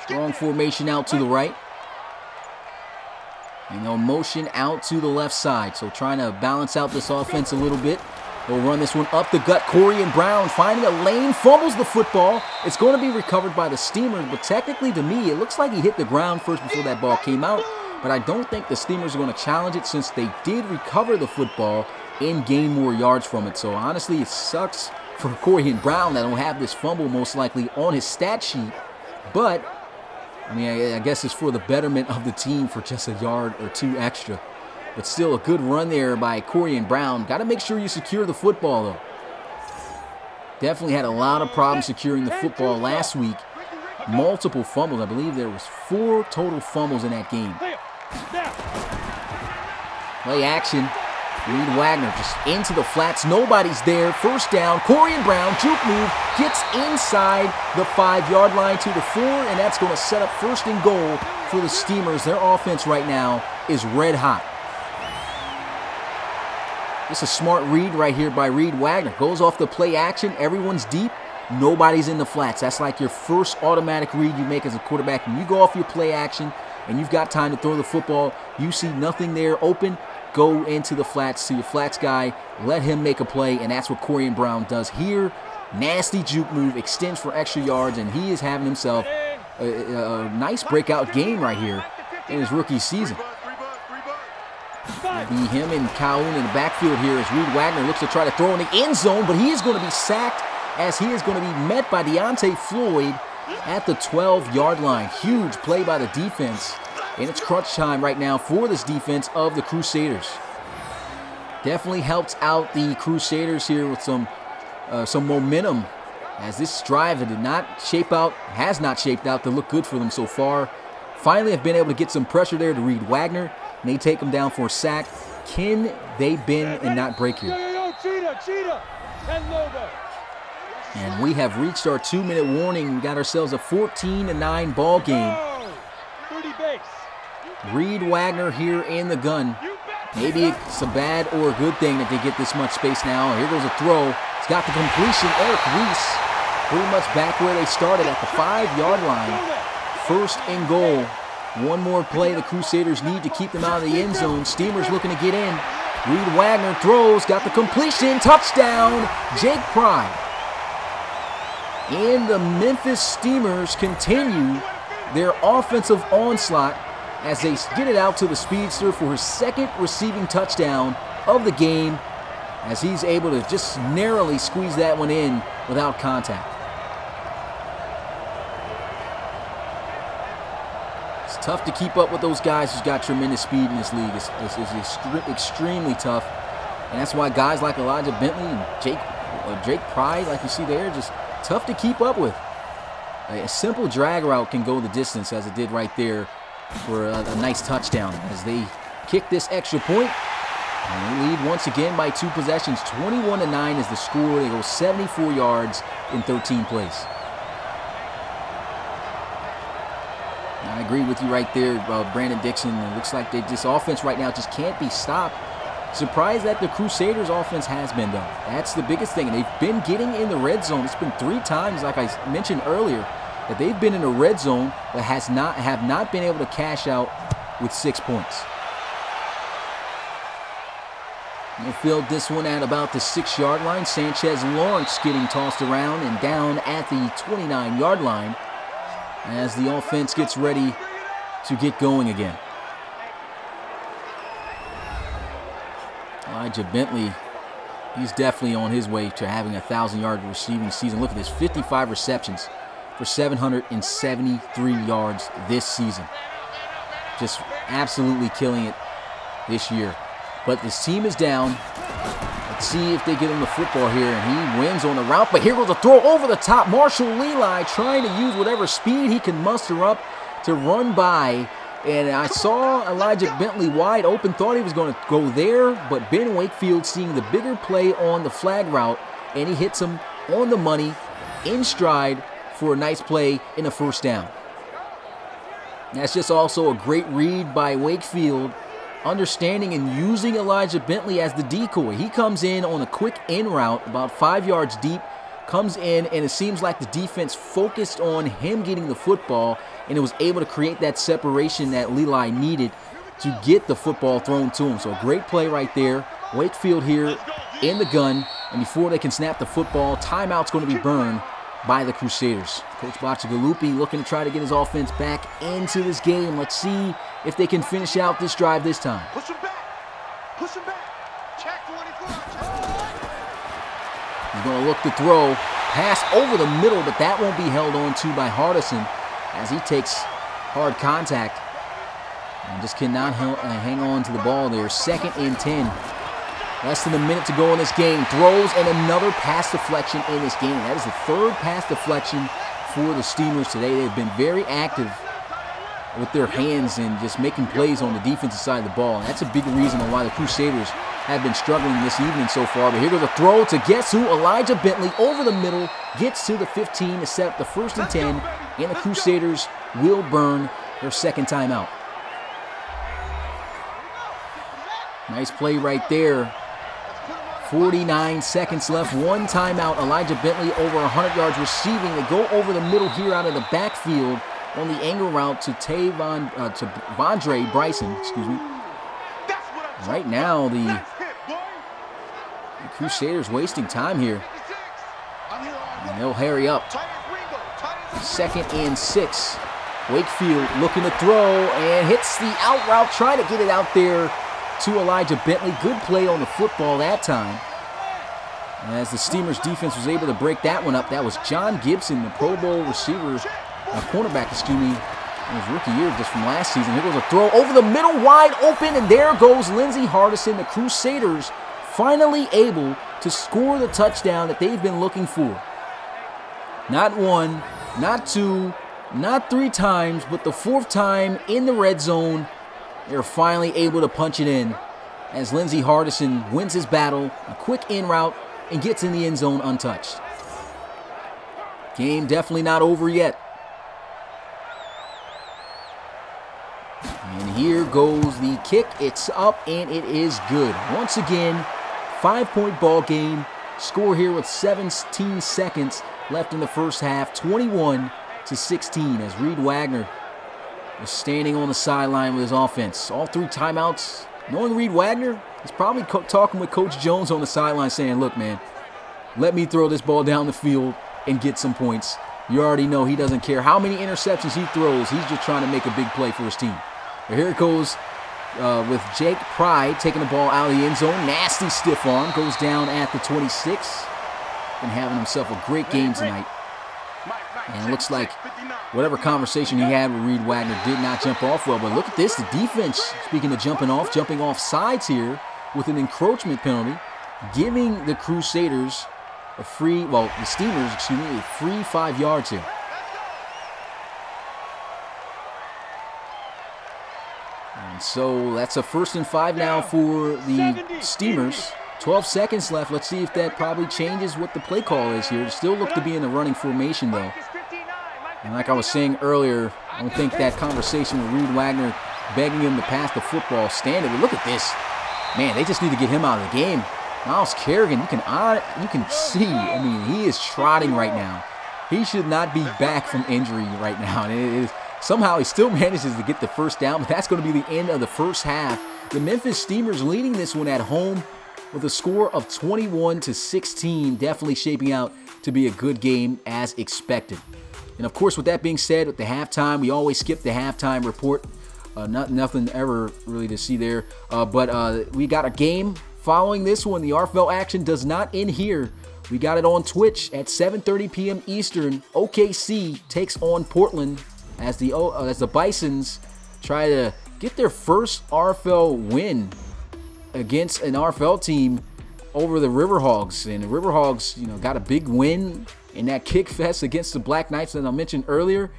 Strong formation out to the right. And they'll motion out to the left side. So trying to balance out this offense a little bit. They'll run this one up the gut. Corian Brown finding a lane, fumbles the football. It's going to be recovered by the Steamers, but technically to me, it looks like he hit the ground first before that ball came out. But I don't think the Steamers are going to challenge it since they did recover the football and gain more yards from it. So honestly, it sucks for Corian Brown that don't have this fumble most likely on his stat sheet. But I mean, I guess it's for the betterment of the team for just a yard or two extra. But still a good run there by Corian Brown. Got to make sure you secure the football, though. Definitely had a lot of problems securing the football last week. Multiple fumbles. I believe there was 4 total fumbles in that game. Play action. Reed Wagner just into the flats. Nobody's there. First down. Corian Brown, juke move, gets inside the 5-yard line to the 4, and that's going to set up first and goal for the Steamers. Their offense right now is red hot. It's a smart read right here by Reed Wagner. Goes off the play action. Everyone's deep. Nobody's in the flats. That's like your first automatic read you make as a quarterback. When you go off your play action and you've got time to throw the football, you see nothing there open, go into the flats to your flats guy, let him make a play, and that's what Corian Brown does here. Nasty juke move, extends for extra yards, and he is having himself a nice breakout game right here in his rookie season. It'll be him and Calhoun in the backfield here as Reed Wagner looks to try to throw in the end zone, but he is going to be sacked as he is going to be met by Deontay Floyd at the 12-yard line. Huge play by the defense. And it's crunch time right now for this defense of the Crusaders. Definitely helped out the Crusaders here with some momentum, as this drive has not shaped out to look good for them so far. Finally have been able to get some pressure there to Reed Wagner, and they take him down for a sack. Can they bend and not break here? Cheetah, and Lobo. And we have reached our 2-minute warning. We got ourselves a 14-9 ball game. 30 base. Reed Wagner here in the gun. Maybe it's a bad or a good thing that they get this much space now. Here goes a throw. He's got the completion. Eric Reese pretty much back where they started at the 5-yard line. First and goal. One more play the Crusaders need to keep them out of the end zone. Steamers looking to get in. Reed Wagner throws. Got the completion. Touchdown. Jake Pride. And the Memphis Steamers continue their offensive onslaught as they get it out to the speedster for his second receiving touchdown of the game, as he's able to just narrowly squeeze that one in without contact. It's tough to keep up with those guys who's got tremendous speed in this league. It's extremely tough, and that's why guys like Elijah Bentley and Jake Pride, like you see there, just tough to keep up with. A simple drag route can go the distance, as it did right there, for a nice touchdown as they kick this extra point. And they lead once again by 2 possessions. 21-9 is the score. They go 74 yards in 13 plays. I agree with you right there, Brandon Dixon. It looks like this offense right now just can't be stopped. Surprised that the Crusaders offense has been, though. That's the biggest thing. And they've been getting in the red zone. It's been 3 times, like I mentioned earlier, that they've been in the red zone but have not been able to cash out with 6 points. They'll field this one at about the 6-yard line. Sanchez Lawrence getting tossed around and down at the 29-yard line as the offense gets ready to get going again. Elijah Bentley, he's definitely on his way to having a 1,000-yard receiving season. Look at this, 55 receptions for 773 yards this season. Just absolutely killing it this year. But this team is down. Let's see if they get him the football here, and he wins on the route. But here goes a throw over the top. Marshall Leli trying to use whatever speed he can muster up to run by. And I saw Elijah Bentley wide open, thought he was going to go there, but Ben Wakefield seeing the bigger play on the flag route, and he hits him on the money, in stride, for a nice play in a first down. That's just also a great read by Wakefield, understanding and using Elijah Bentley as the decoy. He comes in on a quick in route, about 5 yards deep, comes in, and it seems like the defense focused on him getting the football, and it was able to create that separation that Leli needed to get the football thrown to him. So a great play right there. Wakefield here in the gun, and before they can snap the football, timeout's going to be burned by the Crusaders. Coach Bacigalupi looking to try to get his offense back into this game. Let's see if they can finish out this drive this time. Push him back. Push him back. Check 24. He's going to look to throw. Pass over the middle, but that won't be held on to by Hardison as he takes hard contact. And just cannot hang on to the ball there. 2nd and 10. Less than a minute to go in this game. Throws and another pass deflection in this game. That is the 3rd pass deflection for the Steamers today. They've been very active with their hands and just making plays on the defensive side of the ball. And that's a big reason why the Crusaders have been struggling this evening so far. But here goes a throw to guess who? Elijah Bentley over the middle. Gets to the 15 to set up the 1st and 10. And the Crusaders will burn their 2nd timeout. Nice play right there. 49 seconds left. 1 timeout. Elijah Bentley over 100 yards receiving. They go over the middle here out of the backfield on the angle route to Vondre Bryson. Excuse me. Right now, the Crusaders wasting time here. And they'll hurry up. 2nd and 6. Wakefield looking to throw and hits the out route. Trying to get it out there to Elijah Bentley. Good play on the football that time. And as the Steamers defense was able to break that one up, that was John Gibson, the Pro Bowl receiver, cornerback, excuse me, in his rookie year just from last season. Here goes a throw over the middle, wide open, and there goes Lindsey Hardison. The Crusaders finally able to score the touchdown that they've been looking for. Not 1, not 2, not 3 times, but the 4th time in the red zone. They're finally able to punch it in as Lindsey Hardison wins his battle, a quick in route, and gets in the end zone untouched. Game definitely not over yet. And here goes the kick. It's up and it is good. Once again, 5-point ball game. Score here with 17 seconds left in the first half. 21-16 as Reed Wagner was standing on the sideline with his offense. All 3 timeouts. Knowing Reed Wagner, he's probably talking with Coach Jones on the sideline saying, look, man, let me throw this ball down the field and get some points. You already know he doesn't care how many interceptions he throws. He's just trying to make a big play for his team. But here it goes with Jake Pride taking the ball out of the end zone. Nasty stiff arm. Goes down at the 26. Been having himself a great game tonight. And it looks like whatever conversation he had with Reed Wagner did not jump off well. But look at this. The defense, speaking of jumping off sides here with an encroachment penalty, giving the Crusaders a free, well, the Steamers, excuse me, a free 5 yards here. And so that's a 1st and 5 now for the Steamers. 12 seconds left. Let's see if that probably changes what the play call is here. Still look to be in the running formation, though. And like I was saying earlier, I don't think that conversation with Reed Wagner begging him to pass the football standard. But look at this. Man, they just need to get him out of the game. Miles Kerrigan, you can see, I mean, he is trotting right now. He should not be back from injury right now. And it is, somehow he still manages to get the first down, but that's going to be the end of the first half. The Memphis Steamers leading this one at home with a score of 21-16, definitely shaping out to be a good game as expected. And of course, with that being said, with the halftime, we always skip the halftime report. Nothing ever really to see there. But we got a game following this one. The RFL action does not end here. We got it on Twitch at 7:30 p.m. Eastern. OKC takes on Portland as the Bisons try to get their first RFL win against an RFL team over the Riverhogs. And the Riverhogs, got a big win in that kick fest against the Black Knights that I mentioned earlier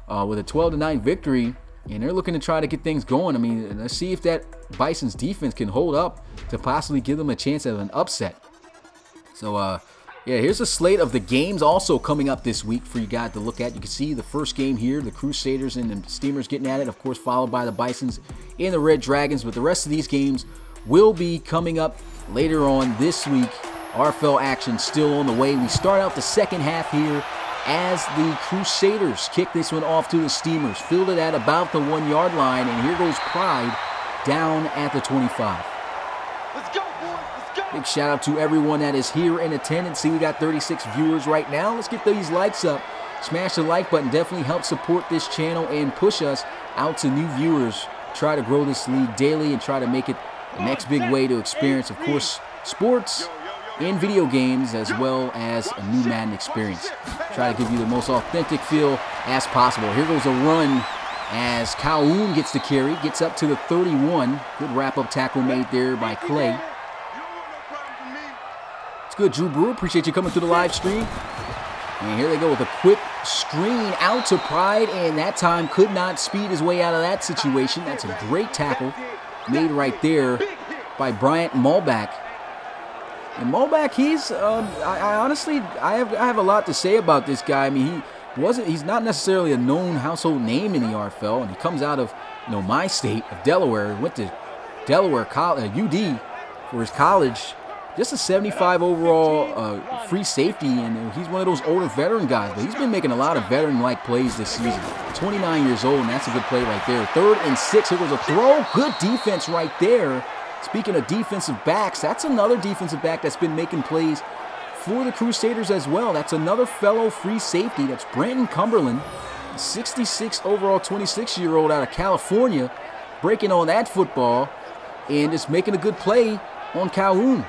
with a 12-9 victory. And they're looking to try to get things going. I mean, let's see if that Bison's defense can hold up to possibly give them a chance at an upset. So, yeah, here's a slate of the games also coming up this week for you guys to look at. You can see the first game here, the Crusaders and the Steamers getting at it, of course, followed by the Bisons and the Red Dragons. But the rest of these games will be coming up later on this week. RFL action still on the way. We start out the second half here as the Crusaders kick this one off to the Steamers. Fielded at about the 1-yard line, and here goes Pride down at the 25. Let's go, boys. Let's go. Big shout out to everyone that is here in attendance. See, we got 36 viewers right now. Let's get these likes up. Smash the like button. Definitely help support this channel and push us out to new viewers. Try to grow this league daily and try to make it the next big way to experience, of course, sports and video games, as well as a new Madden experience. Try to give you the most authentic feel as possible. Here goes a run as Calhoun gets the carry, gets up to the 31. Good wrap-up tackle made there by Clay. It's good, Drew Brewer. Appreciate you coming through the live stream. And here they go with a quick screen out to Pride, and that time could not speed his way out of that situation. That's a great tackle made right there by Bryant Malback. And Malback, he's I honestly have a lot to say about this guy. I mean, he's not necessarily a known household name in the RFL, and he comes out of my state of Delaware. He went to Delaware College, UD, for his college. Just a 75 overall free safety, and he's one of those older veteran guys. But he's been making a lot of veteran-like plays this season. 29 years old, and that's a good play right there. 3rd and 6. Here goes a throw. Good defense right there. Speaking of defensive backs, that's another defensive back that's been making plays for the Crusaders as well. That's another fellow free safety. That's Brandon Cumberland, 66 overall, 26-year-old out of California, breaking on that football and just making a good play on Calhoun.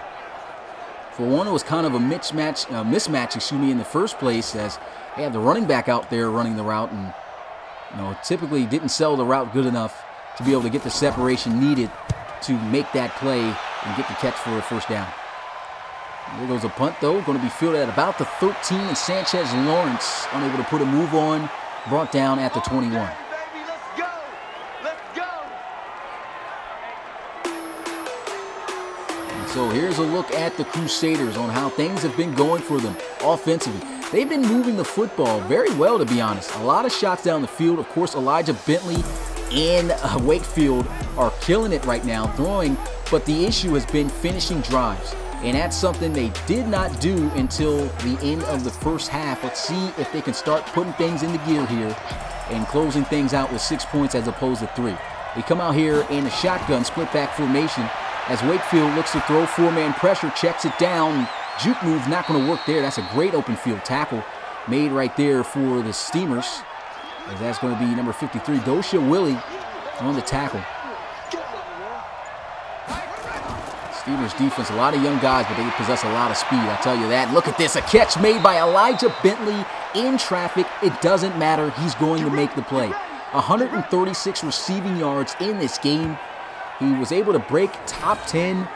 For one, it was kind of a mismatch, in the first place, as they had the running back out there running the route, and typically didn't sell the route good enough to be able to get the separation needed to make that play and get the catch for a first down. There goes a punt, though, going to be fielded at about the 13, and Sanchez Lawrence unable to put a move on, brought down at the 21. So here's a look at the Crusaders on how things have been going for them offensively. They've been moving the football very well, to be honest. A lot of shots down the field. Of course, Elijah Bentley and Wakefield are killing it right now throwing, but the issue has been finishing drives. And that's something they did not do until the end of the first half. Let's see if they can start putting things into gear here and closing things out with 6 points as opposed to 3. They come out here in a shotgun split back formation as Wakefield looks to throw 4-man pressure, checks it down. Juke move not going to work there. That's a great open field tackle made right there for the Steamers. As that's going to be number 53, Dosha Willie, on the tackle. Steelers defense, a lot of young guys, but they possess a lot of speed, I'll tell you that. Look at this, a catch made by Elijah Bentley in traffic. It doesn't matter, he's going to make the play. 136 receiving yards in this game. He was able to break top 10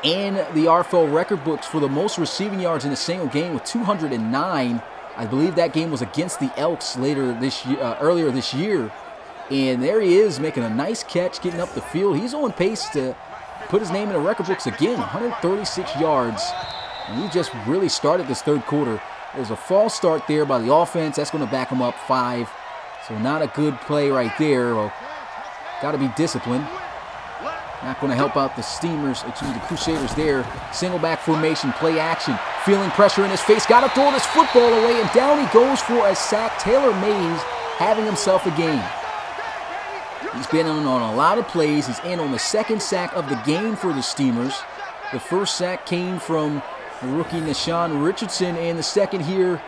and the RFL record books for the most receiving yards in a single game with 209. I believe that game was against the Elks earlier this year. And there he is making a nice catch, getting up the field. He's on pace to put his name in the record books again, 136 yards. And he just really started this third quarter. There's a false start there by the offense. That's going to back him up 5. So not a good play right there. Well, got to be disciplined. Not going to help out the the Crusaders there. Single back formation, play action. Feeling pressure in his face. Got to throw this football away, and down he goes for a sack. Taylor Mays having himself a game. He's been on a lot of plays. He's in on the second sack of the game for the Steamers. The first sack came from the rookie Nashawn Richardson, and the second here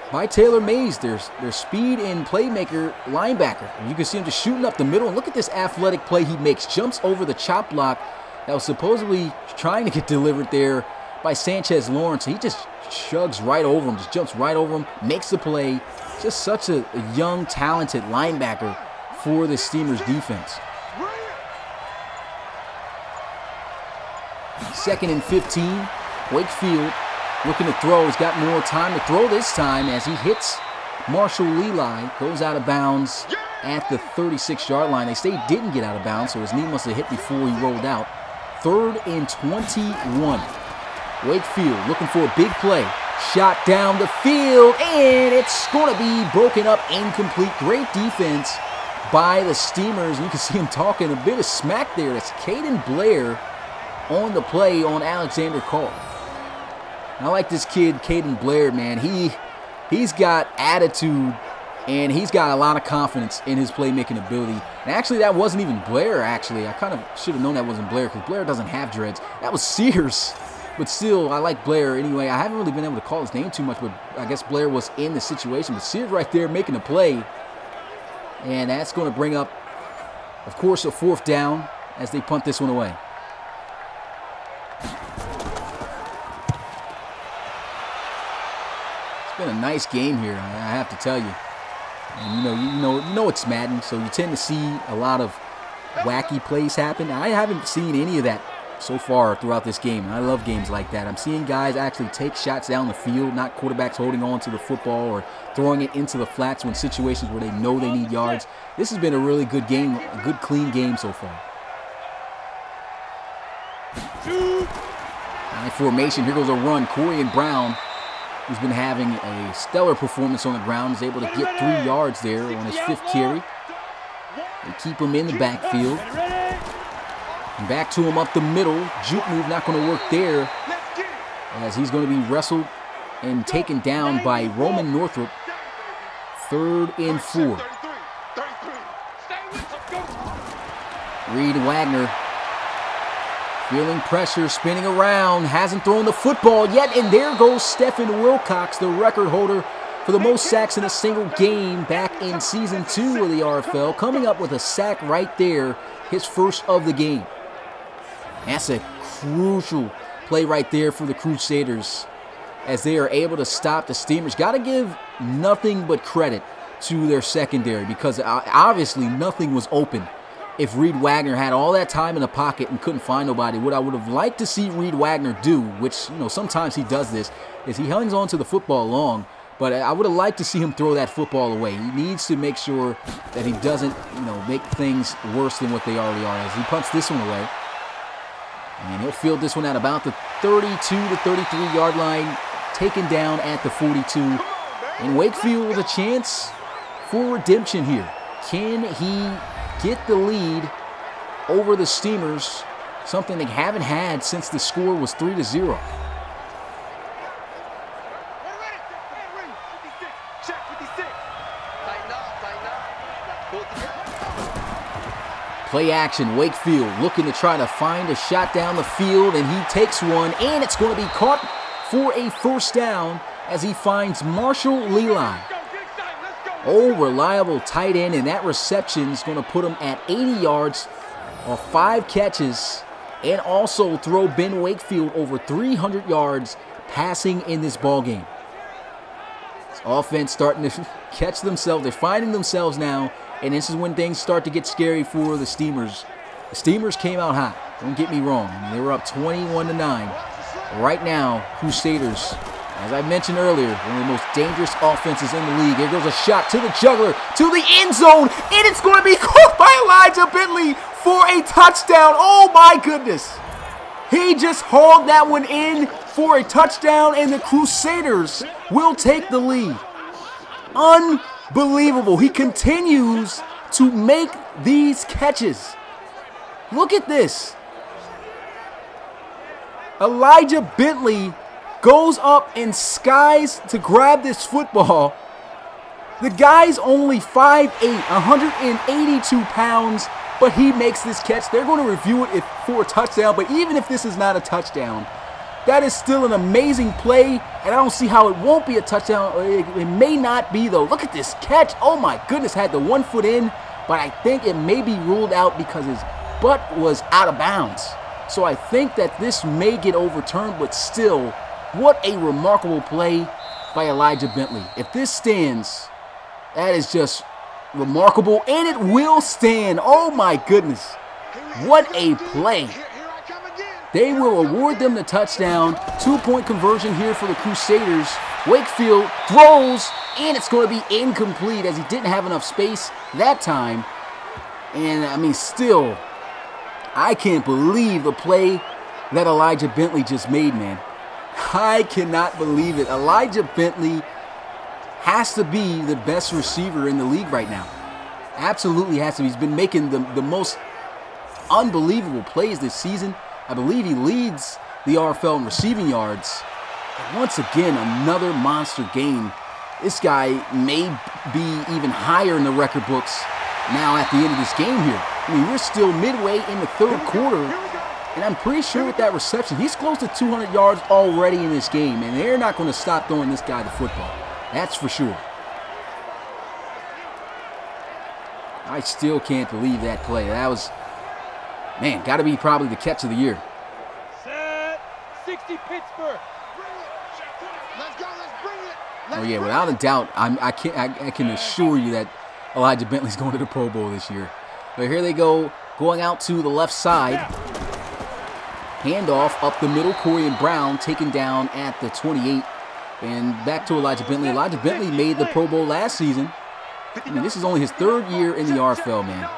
by Taylor Mays. There's speed and playmaker linebacker. And you can see him just shooting up the middle. And look at this athletic play he makes. Jumps over the chop block that was supposedly trying to get delivered there by Sanchez Lawrence. He just chugs right over him, just jumps right over him, makes the play. Just such a young, talented linebacker for the Steamers defense. 2nd and 15. Wakefield looking to throw. He's got more time to throw this time as he hits Marshall Leli. Goes out of bounds at the 36-yard line. They say he didn't get out of bounds, so his knee must have hit before he rolled out. 3rd and 21. Wakefield looking for a big play. Shot down the field, and it's going to be broken up, incomplete. Great defense by the Steamers. You can see him talking a bit of smack there. That's Caden Blair on the play on Alexander Call. I like this kid, Caden Blair, man. He's got attitude, and he's got a lot of confidence in his playmaking ability. And actually, that wasn't even Blair, actually. I kind of should have known that wasn't Blair, because Blair doesn't have dreads. That was Sears. But still, I like Blair anyway. I haven't really been able to call his name too much, but I guess Blair was in the situation. But Sears right there making a play. And that's going to bring up, of course, a 4th down as they punt this one away. It's been a nice game here, I have to tell you. And you know it's Madden, so you tend to see a lot of wacky plays happen. I haven't seen any of that so far throughout this game, and I love games like that. I'm seeing guys actually take shots down the field, not quarterbacks holding on to the football or throwing it into the flats when situations where they know they need yards. This has been a really good game, a good clean game so far. High formation, here goes a run. Corian Brown, who's been having a stellar performance on the ground, is able to get 3 yards there on his 5th carry. They keep him in the backfield. And back to him up the middle. Juke move not going to work there, as he's going to be wrestled and taken down by Roman Northrop. 3rd and 4. Reed Wagner feeling pressure, spinning around, hasn't thrown the football yet, and there goes Stephen Wilcox, the record holder for the most sacks in a single game back in Season 2 of the RFL, coming up with a sack right there, his first of the game. That's a crucial play right there for the Crusaders, as they are able to stop the Steamers. Got to give nothing but credit to their secondary, because obviously nothing was open if Reed Wagner had all that time in the pocket and couldn't find nobody. What I would have liked to see Reed Wagner do, which sometimes he does this, is he hangs on to the football long, but I would have liked to see him throw that football away. He needs to make sure that he doesn't make things worse than what they already are, as he punts this one away. And he'll field this one at about the 32 to 33 yard line, taken down at the 42. And Wakefield with a chance for redemption here. Can he get the lead over the Steamers, something they haven't had since the score was 3-0? Play action, Wakefield looking to try to find a shot down the field, and he takes one, and it's going to be caught for a first down as he finds Marshall Leland. Oh, reliable tight end, and that reception is going to put him at 80 yards or 5 catches, and also throw Ben Wakefield over 300 yards passing in this ball game. This offense starting to catch themselves. They're finding themselves now, and this is when things start to get scary for the Steamers. The Steamers came out hot. Don't get me wrong. They were up 21-9. Right now, Crusaders, as I mentioned earlier, one of the most dangerous offenses in the league. Here goes a shot to the juggler, to the end zone, and it's going to be caught by Elijah Bentley for a touchdown. Oh my goodness. He just hauled that one in for a touchdown, and the Crusaders will take the lead. Unbelievable. He continues to make these catches. Look at this. Elijah Bentley goes up and skies to grab this football. The guy's only 5'8", 182 pounds, but he makes this catch. They're going to review it for a touchdown, but even if this is not a touchdown, that is still an amazing play, and I don't see how it won't be a touchdown. It may not be, though. Look at this catch. Oh, my goodness. Had the 1 foot in, but I think it may be ruled out because his butt was out of bounds. So I think that this may get overturned, but still, what a remarkable play by Elijah Bentley. If this stands, that is just remarkable, and it will stand. Oh, my goodness. What a play. They will award them the touchdown. 2-point conversion here for the Crusaders. Wakefield throws, and it's going to be incomplete as he didn't have enough space that time. And, I mean, still, I can't believe the play that Elijah Bentley just made, man. I cannot believe it. Elijah Bentley has to be the best receiver in the league right now. Absolutely has to be. He's been making the most unbelievable plays this season. I believe he leads the RFL in receiving yards. And once again, another monster game. This guy may be even higher in the record books now at the end of this game here. I mean, we're still midway in the third quarter, and I'm pretty sure with that reception, he's close to 200 yards already in this game, and they're not going to stop throwing this guy the football. That's for sure. I still can't believe that play. That was, man, got to be probably the catch of the year. Set. 60 Pittsburgh. Let's go. Let's bring it. Oh yeah, without a doubt, I can assure you that Elijah Bentley's going to the Pro Bowl this year. But here they go, going out to the left side. Handoff up the middle, Corian Brown taken down at the 28. And back to Elijah Bentley. Elijah Bentley made the Pro Bowl last season. I mean, this is only his 3rd year in the RFL, man.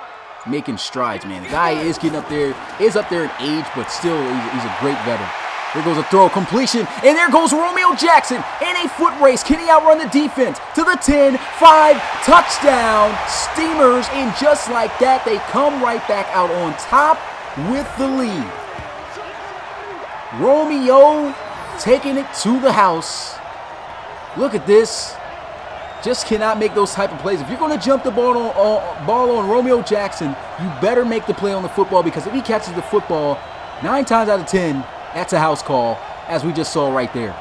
Making strides, man. The guy is getting up there, in age, but still, he's a great veteran. Here goes a throw, completion, and there goes Romeo Jackson in a foot race. Can he outrun the defense? To the 10, 5, touchdown, Steamers, and just like that, they come right back out on top with the lead. Romeo taking it to the house. Look at this. Just cannot make those type of plays. If you're going to jump the ball on Romeo Jackson, you better make the play on the football, because if he catches the football, 9 times out of 10, that's a house call, as we just saw right there.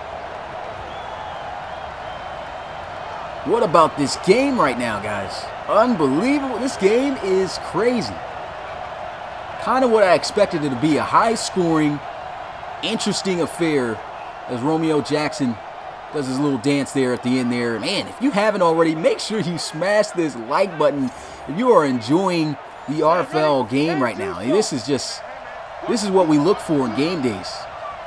What about this game right now, guys? Unbelievable. This game is crazy. Kind of what I expected it to be, a high-scoring, interesting affair as Romeo Jackson does his little dance there at the end there. Man, if you haven't already, make sure you smash this like button if you are enjoying the RFL game right now. This is what we look for in game days.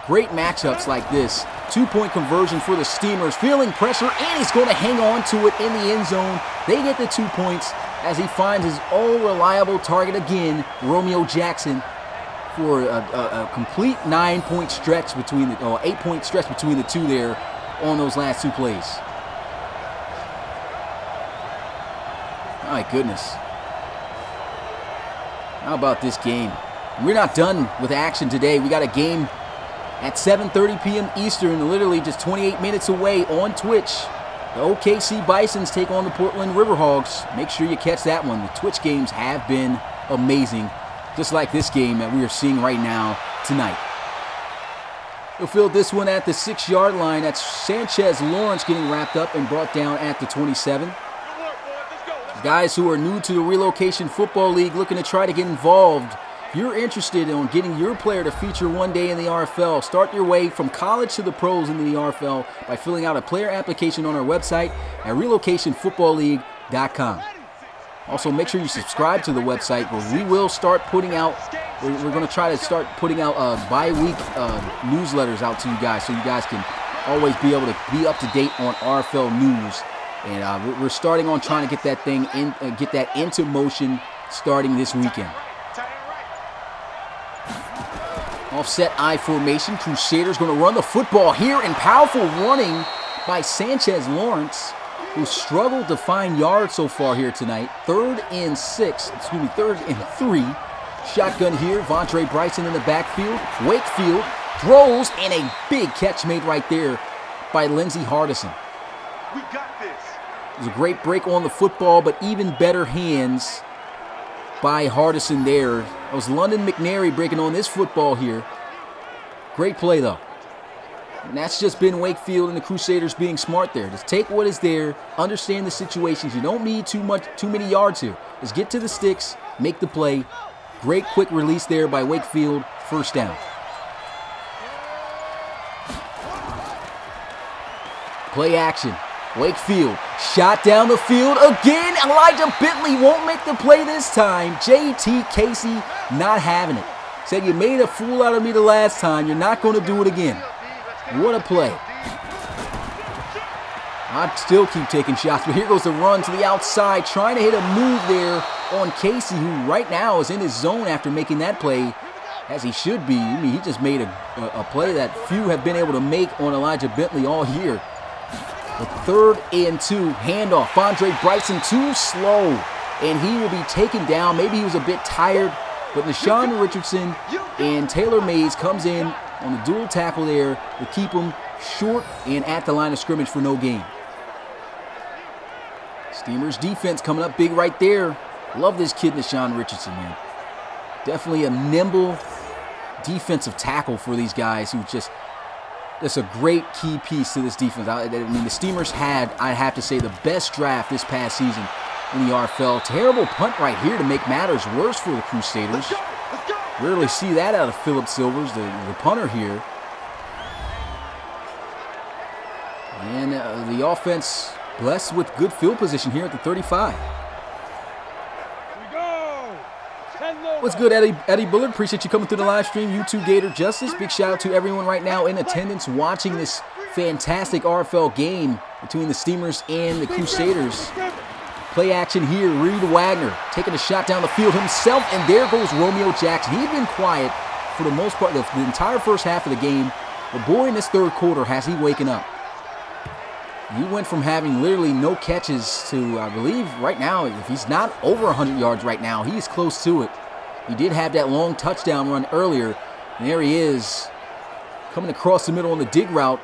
Great matchups like this. 2-point conversion for the Steamers, feeling pressure, and he's going to hang on to it in the end zone. They get the 2 points as he finds his own reliable target again, Romeo Jackson, for a complete 9-point stretch between the 8-point stretch between the two there on those last 2 plays. My goodness. How about this game? We're not done with action today. We got a game at 7:30 p.m. Eastern, literally just 28 minutes away on Twitch. The OKC Bisons take on the Portland Riverhogs. Make sure you catch that one. The Twitch games have been amazing, just like this game that we are seeing right now tonight. We'll field this one at the 6-yard line. That's Sanchez Lawrence getting wrapped up and brought down at the 27. Guys who are new to the Relocation Football League looking to try to get involved. If you're interested in getting your player to feature one day in the RFL, start your way from college to the pros into the RFL by filling out a player application on our website at relocationfootballleague.com. Also, make sure you subscribe to the website, where we will start putting out, we're going to try to start putting out bi-week newsletters out to you guys, so you guys can always be able to be up to date on RFL news. And we're starting on trying to get that thing in, get that into motion starting this weekend. Offset I formation. Crusaders going to run the football here, and powerful running by Sanchez Lawrence, who struggled to find yards so far here tonight. 3rd and 3. Shotgun here. Vontre Bryson in the backfield. Wakefield throws, and a big catch made right there by Lindsey Hardison. We got this. It was a great break on the football, but even better hands by Hardison there. It was London McNary breaking on this football here. Great play, though. And that's just been Wakefield and the Crusaders being smart there. Just take what is there, understand the situations. You don't need too many yards here. Just get to the sticks, make the play. Great quick release there by Wakefield. First down. Play action. Wakefield, shot down the field again. Elijah Bentley won't make the play this time. J.T. Casey not having it. Said, you made a fool out of me the last time. You're not going to do it again. What a play. I still keep taking shots, but here goes the run to the outside, trying to hit a move there on Casey, who right now is in his zone after making that play, as he should be. I mean, he just made a play that few have been able to make on Elijah Bentley all year. The 3rd and 2 handoff. Vontre Bryson too slow, and he will be taken down. Maybe he was a bit tired, but Nashawn Richardson and Taylor Mays comes in on the dual tackle there to keep him short and at the line of scrimmage for no gain. Steamers defense coming up big right there. Love this kid, Nashawn Richardson, man. Definitely a nimble defensive tackle for these guys who just... That's a great key piece to this defense. I mean, the Steamers had, I have to say, the best draft this past season in the RFL. Terrible punt right here to make matters worse for the Crusaders. Rarely see that out of Philip Silvers, the punter here. And the offense blessed with good field position here at the 35. What's good, Eddie Bullard? Appreciate you coming through the live stream. YouTube Gator Justice. Big shout out to everyone right now in attendance watching this fantastic RFL game between the Steamers and the Crusaders. Play action here. Reed Wagner taking a shot down the field himself, and there goes Romeo Jackson. He'd been quiet for the most part the entire first half of the game. But boy, in this third quarter, has he waken up. He went from having literally no catches to, I believe, right now, if he's not over 100 yards right now, he's close to it. He did have that long touchdown run earlier, and there he is, coming across the middle on the dig route,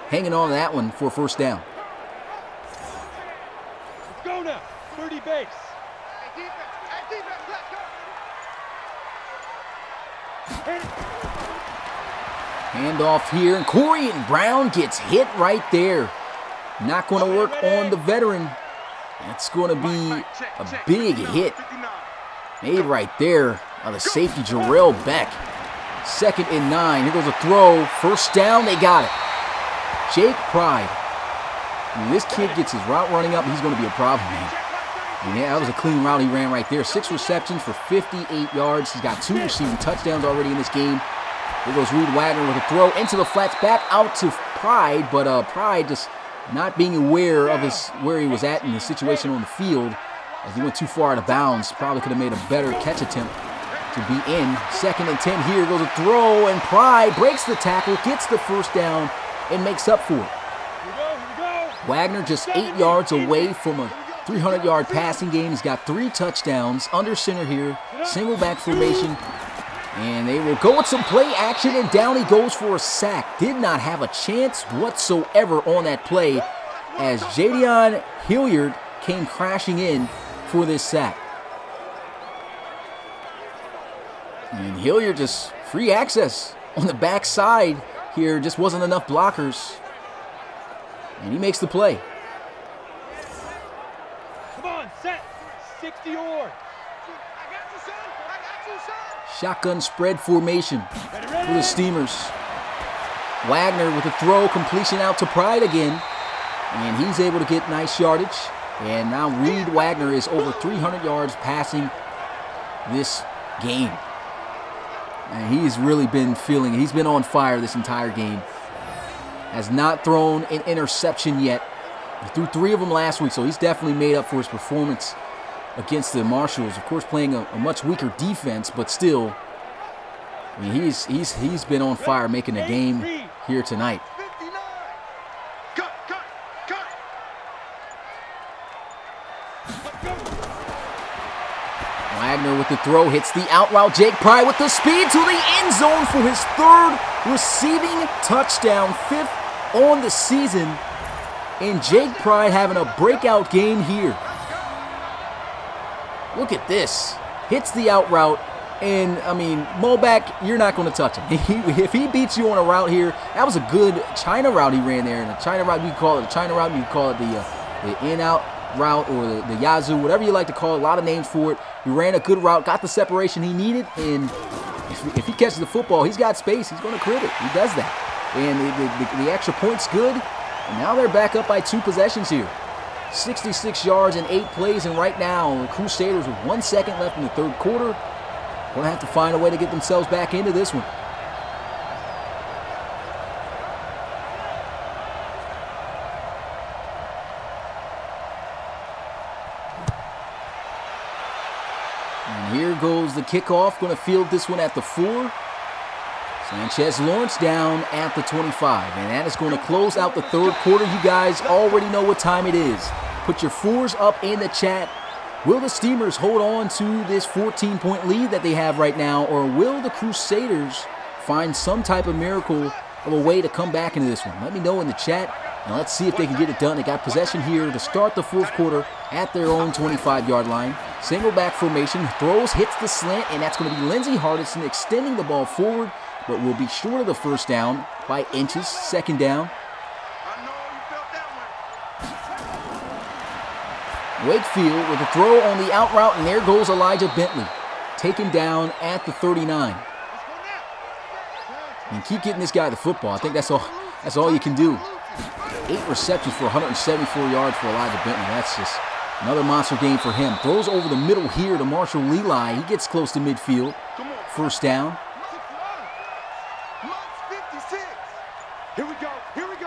hanging on to that one for a first down. Let's go now, 30 base. Handoff here, and Corian Brown gets hit right there. Not going to work on the veteran. That's going to be a big hit. Made right there by the safety, Jarrell Beck. 2nd and 9. Here goes a throw. First down, they got it. Jake Pride. When this kid gets his route running up, he's going to be a problem, man. And yeah, that was a clean route he ran right there. 6 receptions for 58 yards. He's got 2 receiving touchdowns already in this game. Here goes Reed Wagner with a throw into the flats, back out to Pride, but Pride just not being aware of where he was at in the situation on the field. As he went too far out of bounds, probably could have made a better catch attempt to be in. 2nd and 10 here, goes a throw, and Pride breaks the tackle, gets the first down, and makes up for it. Here we go. Wagner just 8 yards away from a 300-yard passing game. He's got 3 touchdowns, under center here, single back formation, and they will go with some play action, and down he goes for a sack. Did not have a chance whatsoever on that play as Jadion Hilliard came crashing in for this sack. And Hilliard just free access on the backside here. Just wasn't enough blockers. And he makes the play. Come on, set. 60 or. Shotgun spread formation for the Steamers. Wagner with a throw, completion out to Pride again. And he's able to get nice yardage. And now Reed Wagner is over 300 yards passing this game. And he's really been feeling it. He's been on fire this entire game. Has not thrown an interception yet. He threw 3 of them last week, so he's definitely made up for his performance against the Marshals. Of course, playing a much weaker defense, but still, I mean, he's been on fire making a game here tonight. Wagner with the throw, hits the out route. Jake Pride with the speed to the end zone for his 3rd receiving touchdown, 5th on the season. And Jake Pride having a breakout game here. Look at this. Hits the out route. And, I mean, Moback, you're not going to touch him. If he beats you on a route here, that was a good China route he ran there. And a China route, you can call it a China route, you can call it the in-out route or the Yazoo, whatever you like to call it. A lot of names for it. He ran a good route, got the separation he needed, and if he catches the football, he's got space. He's going to crit it. He does that. And the extra point's good. And now they're back up by 2 possessions here. 66 yards and 8 plays, and right now the Crusaders with 1 second left in the 3rd quarter. Going to have to find a way to get themselves back into this one. And here goes the kickoff. Going to field this one at the 4. Sanchez Lawrence down at the 25. And that is going to close out the 3rd quarter. You guys already know what time it is. Put your 4s up in the chat. Will the Steamers hold on to this 14-point lead that they have right now, or will the Crusaders find some type of miracle of a way to come back into this one? Let me know in the chat, and let's see if they can get it done. They got possession here to start the 4th quarter at their own 25-yard line. Single back formation, throws, hits the slant, and that's going to be Lindsey Hardison extending the ball forward, but will be short of the first down by inches. 2nd down. Wakefield with a throw on the out route, and there goes Elijah Bentley, taken down at the 39. And keep getting this guy the football. I think that's all you can do. 8 receptions for 174 yards for Elijah Bentley. That's just another monster game for him. Throws over the middle here to Marshall Leli. He gets close to midfield. First down.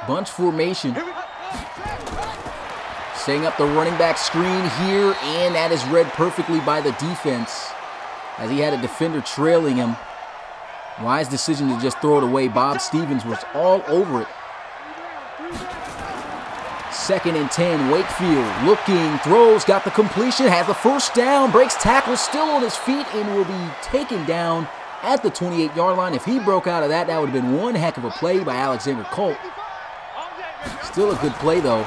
Bunch formation. Setting up the running back screen here, and that is read perfectly by the defense as he had a defender trailing him. Wise decision to just throw it away. Bob Stevens was all over it. 2nd and 10, Wakefield looking, throws, got the completion, has the first down, breaks tackle, still on his feet, and will be taken down at the 28-yard line. If he broke out of that, that would have been one heck of a play by Alexander Colt. Still a good play, though.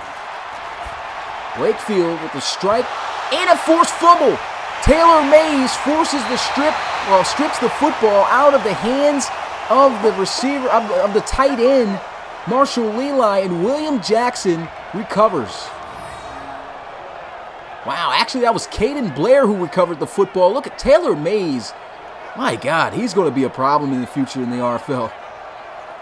Wakefield with the strike and a forced fumble. Taylor Mays forces the strips the football out of the hands of the receiver, of the tight end, Marshall Leli, and William Jackson recovers. Wow, actually that was Caden Blair who recovered the football. Look at Taylor Mays. My God, he's going to be a problem in the future in the RFL.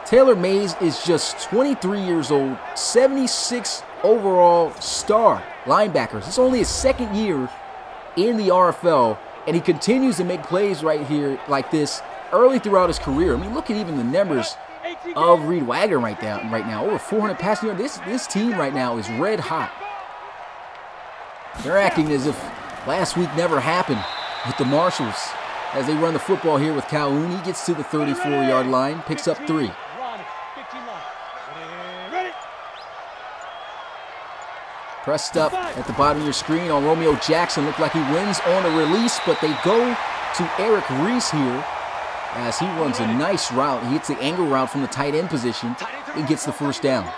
Taylor Mays is just 23 years old, 76 overall star linebacker. It's only his 2nd year in the RFL, and he continues to make plays right here like this early throughout his career. I mean, look at even the numbers of Reed Wagner right now. Over 400 passing yards. This team right now is red hot. They're acting as if last week never happened with the Marshalls as they run the football here with Calhoun. He gets to the 34-yard line, picks up 3. Pressed up at the bottom of your screen on Romeo Jackson. Looked like he wins on a release, but they go to Eric Reese here as he runs a nice route. He hits the angle route from the tight end position and gets the first down.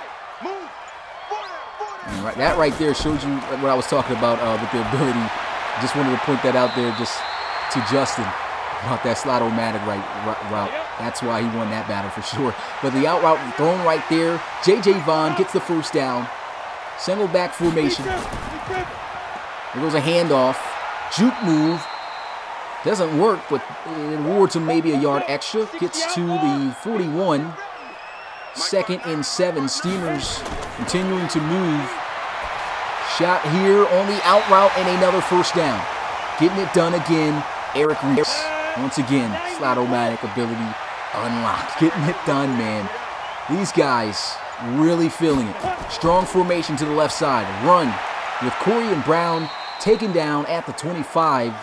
And that right there shows you what I was talking about with the ability. Just wanted to point that out there just to Justin about that slot-o-matic route. That's why he won that battle for sure. But the out route thrown right there. J.J. Vaughn gets the first down. Single back formation. There goes a handoff. Juke move. Doesn't work, but it awards him maybe a yard extra. Gets to the 41. 2nd and 7. Steamers continuing to move. Shot here on the out route and another first down. Getting it done again. Eric Reese. Once again, slot-o-matic ability unlocked. Getting it done, man. These guys really feeling it. Strong formation to the left side. Run with Corey and Brown taken down at the 25.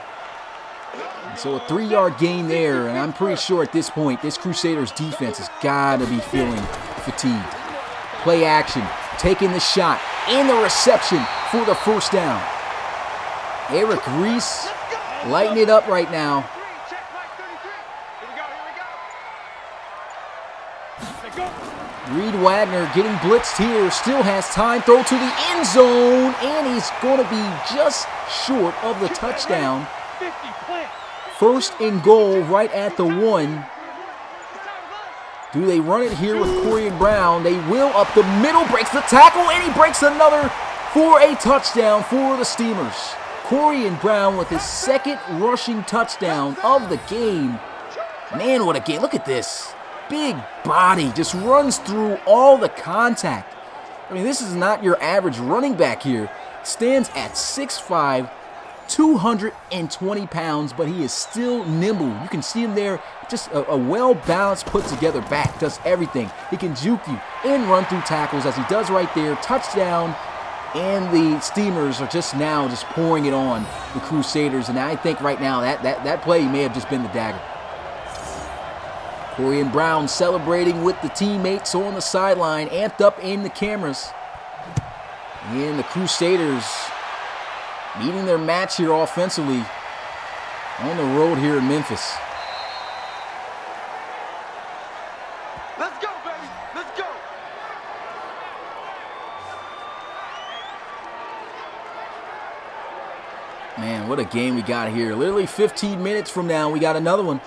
And so a 3-yard gain there, and I'm pretty sure at this point, this Crusaders defense has got to be feeling fatigued. Play action, taking the shot, and the reception for the first down. Eric Reese lighting it up right now. Reed Wagner getting blitzed here, still has time, throw to the end zone, and he's going to be just short of the touchdown. 1st and goal right at the 1. Do they run it here with Corey and Brown? They will, up the middle, breaks the tackle, and he breaks another for a touchdown for the Steamers. Corey and Brown with his 2nd rushing touchdown of the game. Man, what a game. Look at this. Big body, just runs through all the contact. I mean, this is not your average running back here. Stands at 6'5", 220 pounds, but he is still nimble. You can see him there, just a well-balanced, put-together back. Does everything. He can juke you and run through tackles as he does right there. Touchdown, and the Steamers are just pouring it on the Crusaders. And I think right now that play may have just been the dagger. Corey and Brown celebrating with the teammates on the sideline, amped up in the cameras. And the Crusaders meeting their match here offensively on the road here in Memphis. Let's go, baby. Let's go. Man, what a game we got here. Literally 15 minutes from now, we got another one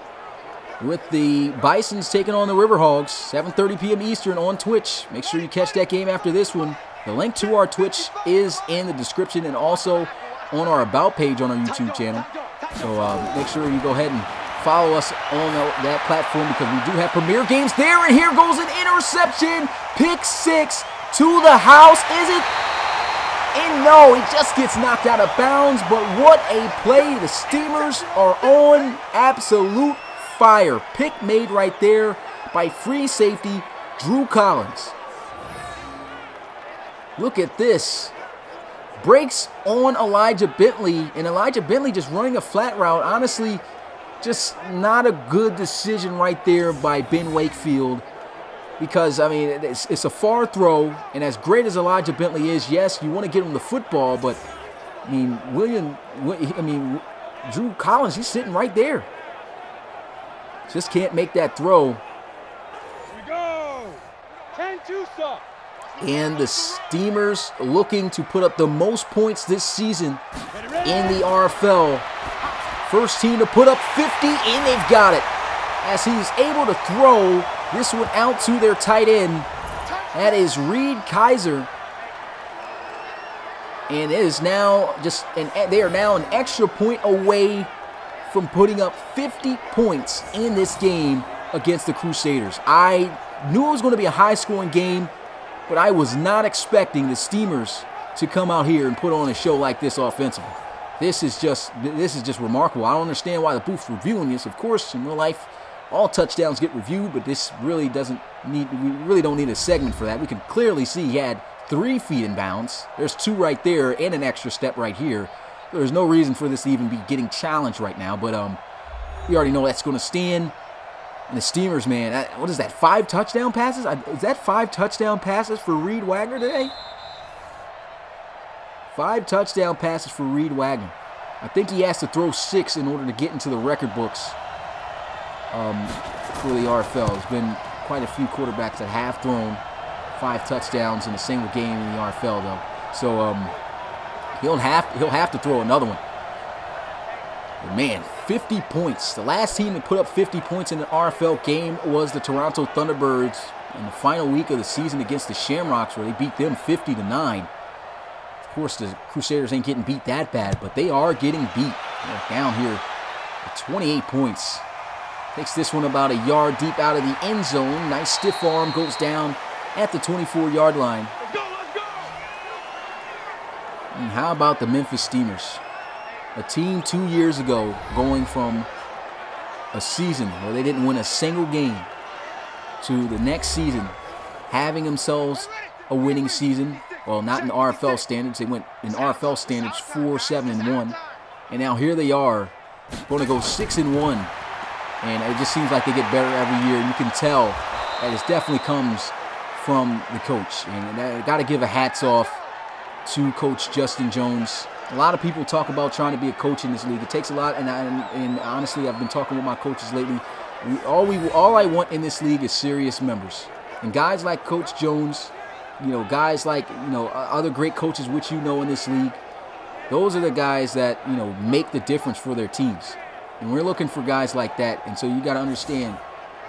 with the Bisons taking on the Riverhogs, 7:30 p.m. Eastern on Twitch. Make sure you catch that game after this one. The link to our Twitch is in the description and also on our About page on our YouTube channel. So make sure you go ahead and follow us on that platform because we do have premier games there. And here goes an interception. Pick 6 to the house. Is it? And no, it just gets knocked out of bounds, but what a play. The Steamers are on absolute fire. Pick made right there by free safety Drew Collins. Look at this. Breaks on Elijah Bentley, and Elijah Bentley just running a flat route. Honestly, just not a good decision right there by Ben Wakefield. Because, I mean, it's a far throw, and as great as Elijah Bentley is, yes, you want to get him the football, but, I mean, Drew Collins, he's sitting right there. Just can't make that throw. Here we go. 10-2 stop. And the Steamers looking to put up the most points this season in the RFL. First team to put up 50, and they've got it. As he's able to throw this one out to their tight end. That is Reed Kaiser. And it is now they are now an extra point away from putting up 50 points in this game against the Crusaders. I knew it was going to be a high-scoring game, but I was not expecting the Steamers to come out here and put on a show like this offensively. This is just remarkable. I don't understand why the booth's reviewing this. Of course, in real life, all touchdowns get reviewed, but this really we really don't need a segment for that. We can clearly see he had 3 feet in bounds. There's 2 right there and an extra step right here. There's no reason for this to even be getting challenged right now, but we already know that's going to stand. And the Steamers, man, what is that, 5 touchdown passes? Is that 5 touchdown passes for Reed Wagner today? 5 touchdown passes for Reed Wagner. I think he has to throw 6 in order to get into the record books for the RFL. There's been quite a few quarterbacks that have thrown 5 touchdowns in a single game in the RFL, though. So he'll have to throw another one. But man, 50 points. The last team to put up 50 points in an RFL game was the Toronto Thunderbirds in the final week of the season against the Shamrocks, where they beat them 50-9. Of course, the Crusaders ain't getting beat that bad, but they are getting beat. They're down here at 28 points. Takes this one about a yard deep out of the end zone. Nice stiff arm, goes down at the 24-yard line. Let's go. And how about the Memphis Steamers? A team 2 years ago going from a season where they didn't win a single game to the next season having themselves a winning season. Well, not in RFL standards. They went in RFL standards 4-7-1. And now here they are going to go 6-1. And it just seems like they get better every year. You can tell that it definitely comes from the coach. And I got to give a hats off to Coach Justin Jones. A lot of people talk about trying to be a coach in this league. It takes a lot, and honestly, I've been talking with my coaches lately. All I want in this league is serious members. And guys like Coach Jones, guys like, other great coaches which in this league, those are the guys that, make the difference for their teams. And we're looking for guys like that. And so you got to understand,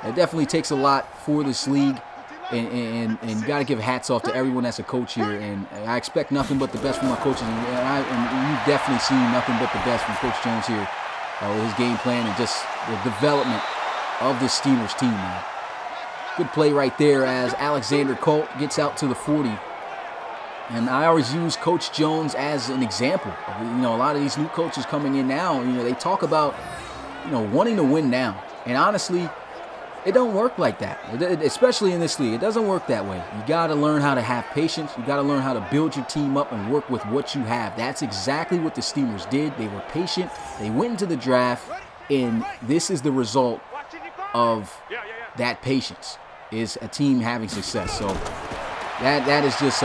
it definitely takes a lot for this league. And you got to give hats off to everyone that's a coach here. And I expect nothing but the best from my coaches. And you've definitely seen nothing but the best from Coach Jones here with his game plan and just the development of this Steelers team, man. Good play right there as Alexander Colt gets out to the 40. And I always use Coach Jones as an example. A lot of these new coaches coming in now, they talk about, wanting to win now. And honestly, it don't work like that, especially in this league. It doesn't work that way. You got to learn how to have patience. You got to learn how to build your team up and work with what you have. That's exactly what the Steelers did. They were patient. They went into the draft, and this is the result of that patience, is a team having success. So that is just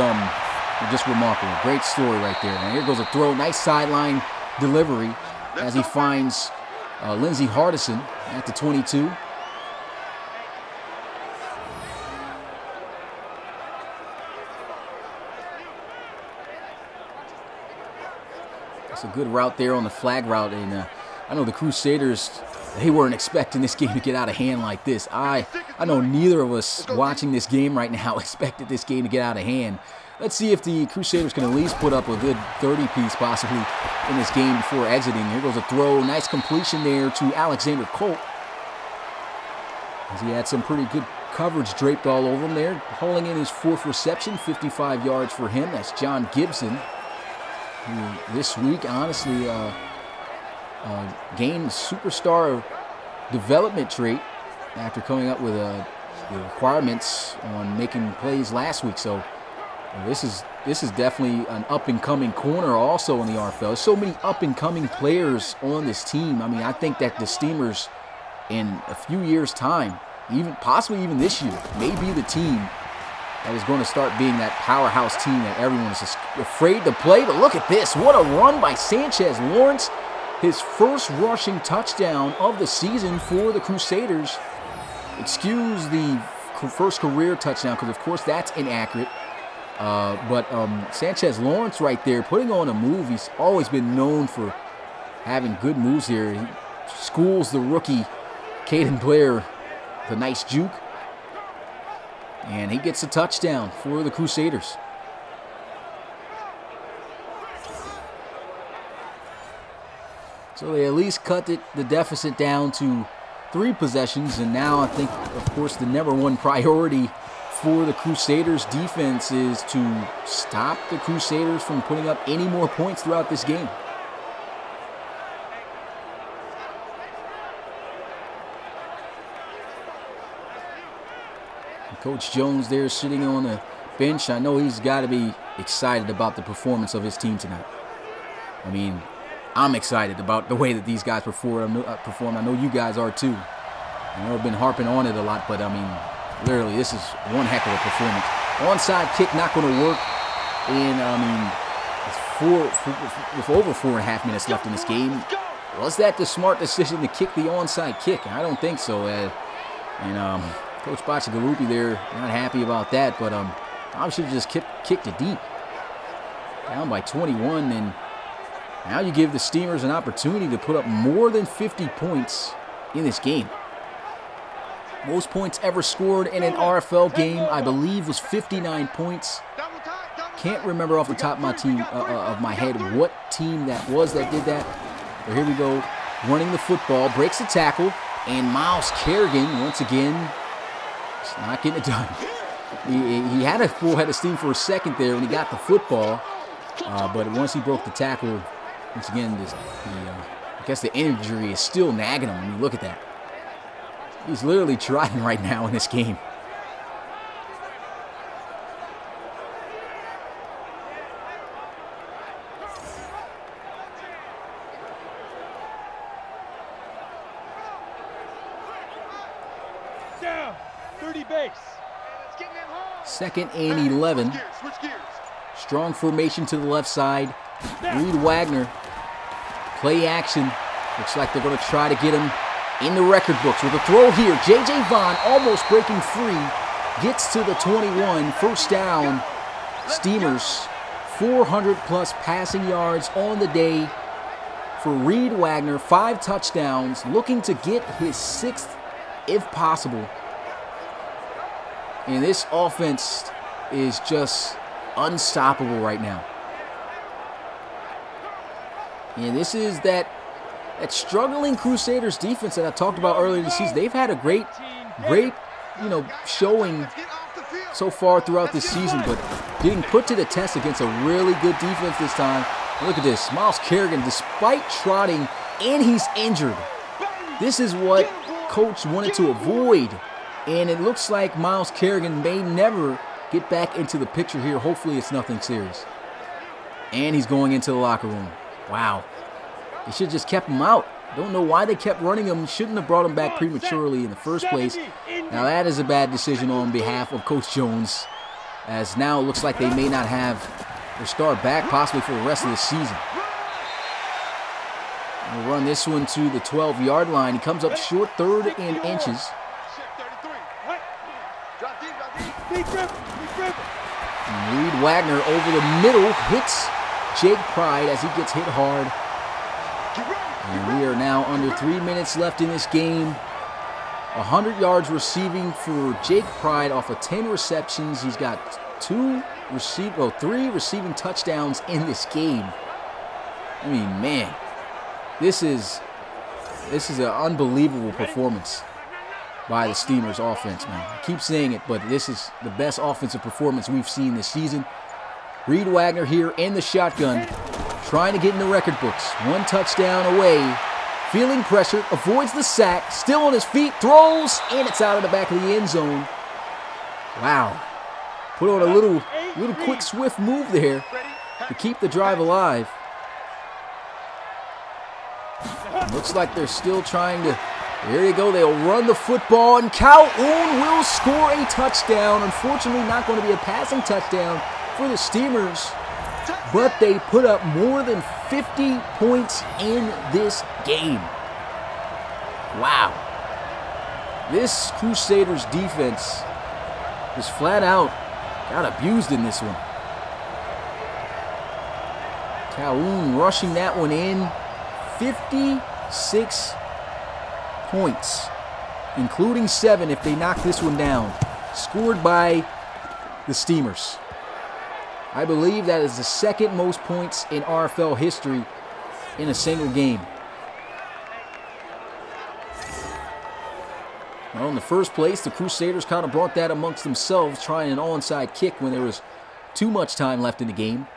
remarkable. Great story right there. And here goes a throw. Nice sideline delivery as he finds Lindsey Hardison at the 22. It's a good route there on the flag route, and I know the Crusaders, they weren't expecting this game to get out of hand like this. I know neither of us watching this game right now expected this game to get out of hand. Let's see if the Crusaders can at least put up a good 30-piece possibly in this game before exiting. Here goes a throw. Nice completion there to Alexander Colt, as he had some pretty good coverage draped all over him there. Hauling in his 4th reception, 55 yards for him. That's John Gibson, who this week, honestly, gained superstar development trait after coming up with the requirements on making plays last week. So this is definitely an up-and-coming corner also in the RFL. There's so many up-and-coming players on this team. I mean, I think that the Steamers in a few years' time, possibly even this year, may be the team that is going to start being that powerhouse team that everyone is just afraid to play. But look at this. What a run by Sanchez Lawrence. His first rushing touchdown of the season for the Crusaders. Excuse the first career touchdown because, of course, that's inaccurate. But Sanchez Lawrence right there putting on a move. He's always been known for having good moves here. He schools the rookie Caden Blair with a nice juke. And he gets a touchdown for the Crusaders. So they at least cut the deficit down to 3 possessions. And now I think, of course, the number one priority for the Crusaders defense is to stop the Crusaders from putting up any more points throughout this game. And Coach Jones there sitting on the bench. I know he's got to be excited about the performance of his team tonight. I mean, I'm excited about the way that these guys perform. I know you guys are too. I know I've been harping on it a lot, but I mean, literally, this is one heck of a performance. Onside kick not going to work. And I mean, with over 4.5 minutes left in this game, was that the smart decision to kick the onside kick? I don't think so. And Coach Baccigalupi there, not happy about that, but I should have just kicked it deep. Down by 21, and now you give the Steamers an opportunity to put up more than 50 points in this game. Most points ever scored in an RFL game, I believe, was 59 points. Can't remember off the top of my head what team that was that did that. But here we go, running the football, breaks the tackle, and Miles Kerrigan, once again, just not getting it done. He had a full head of steam for a second there when he got the football, but once he broke the tackle, once again, I guess the injury is still nagging him. I mean, look at that. He's literally trying right now in this game. Down, 30 base. 2nd and 11. Strong formation to the left side. Reed Wagner. Play action. Looks like they're going to try to get him in the record books with a throw here. J.J. Vaughn almost breaking free. Gets to the 21. First down. Steamers. 400-plus passing yards on the day for Reed Wagner. 5 touchdowns. Looking to get his 6th, if possible. And this offense is just unstoppable right now. And this is that struggling Crusaders defense that I talked about earlier this season. They've had a great, showing so far throughout this season, but getting put to the test against a really good defense this time. And look at this, Miles Kerrigan, despite trotting, and he's injured. This is what Coach wanted to avoid, and it looks like Miles Kerrigan may never get back into the picture here. Hopefully it's nothing serious. And he's going into the locker room. Wow. They should have just kept him out. Don't know why they kept running him. Shouldn't have brought him back prematurely in the first place. Now that is a bad decision on behalf of Coach Jones, as now it looks like they may not have their star back possibly for the rest of the season. We'll run this one to the 12-yard line. He comes up short, 3rd and inches. And Reed Wagner over the middle hits Jake Pride as he gets hit hard. And we are now under 3 minutes left in this game. 100 yards receiving for Jake Pride off of 10 receptions. He's got 3 receiving touchdowns in this game. I mean, man, this is an unbelievable performance. by the Steamers offense, man. I keep saying it, but this is the best offensive performance we've seen this season. Reed Wagner here in the shotgun, trying to get in the record books. 1 touchdown away, feeling pressure, avoids the sack, still on his feet, throws, and it's out of the back of the end zone. Wow. Put on a little quick, swift move there to keep the drive alive. Looks like they're still trying to. There you go. They'll run the football, and Calhoun will score a touchdown. Unfortunately, not going to be a passing touchdown for the Steamers, but they put up more than 50 points in this game. Wow. This Crusaders defense just flat out got abused in this one. Calhoun rushing that one in. 56 points, including 7 if they knock this one down, scored by the Steamers. I believe that is the second most points in RFL history in a single game. Well, in the first place, the Crusaders kind of brought that amongst themselves, trying an onside kick when there was too much time left in the game.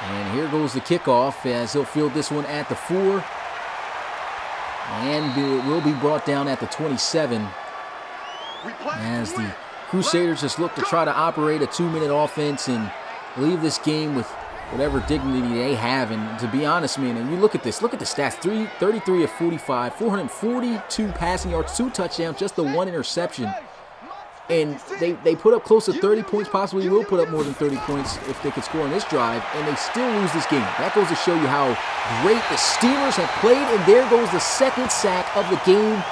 And here goes the kickoff as he'll field this one at the 4. And it will be brought down at the 27 as the Crusaders just look to try to operate a 2-minute offense and leave this game with whatever dignity they have. And to be honest, man, and you look at this, look at the stats, 33 of 45, 442 passing yards, 2 touchdowns, just the 1 interception. And they put up close to 30 points, possibly will put up more than 30 points if they could score on this drive, and they still lose this game. That goes to show you how great the Steamers have played, and there goes the second sack of the game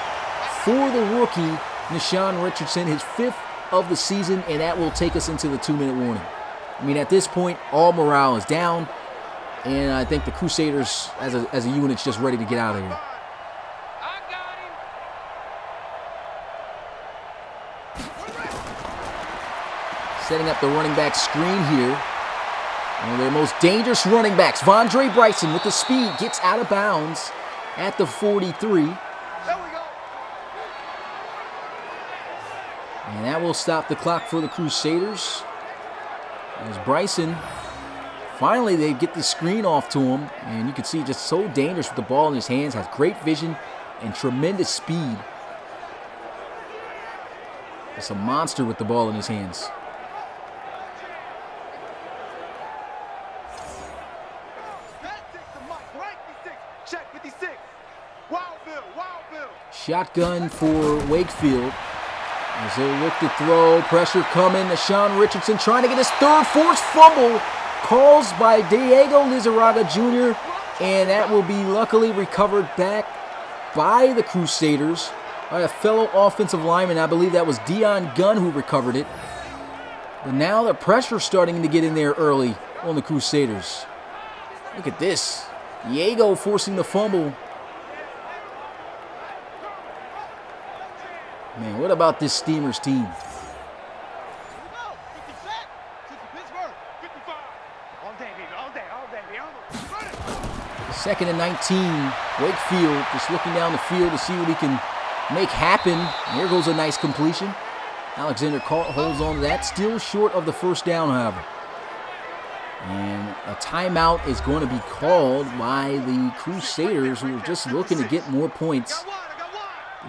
for the rookie, Nishan Richardson, his 5th of the season, and that will take us into the 2-minute warning. I mean, at this point, all morale is down, and I think the Crusaders, as a unit, is just ready to get out of here. Setting up the running back screen here. One of their most dangerous running backs, Vondre Bryson, with the speed, gets out of bounds at the 43. There we go. And that will stop the clock for the Crusaders. As Bryson, finally they get the screen off to him. And you can see just so dangerous with the ball in his hands, has great vision and tremendous speed. It's a monster with the ball in his hands. Shotgun for Wakefield as they look to throw. Pressure coming. Nishan Richardson trying to get his 3rd forced fumble caused by Diego Lizarraga Jr. And that will be luckily recovered back by the Crusaders by a fellow offensive lineman. I believe that was Dion Gunn who recovered it. But now the pressure's starting to get in there early on the Crusaders. Look at this. Diego forcing the fumble. Man, what about this Steamers team? 2nd and 19. Wakefield just looking down the field to see what he can make happen. There goes a nice completion. Alexander holds on to that. Still short of the first down, however. And a timeout is going to be called by the Crusaders, who are just looking to get more points.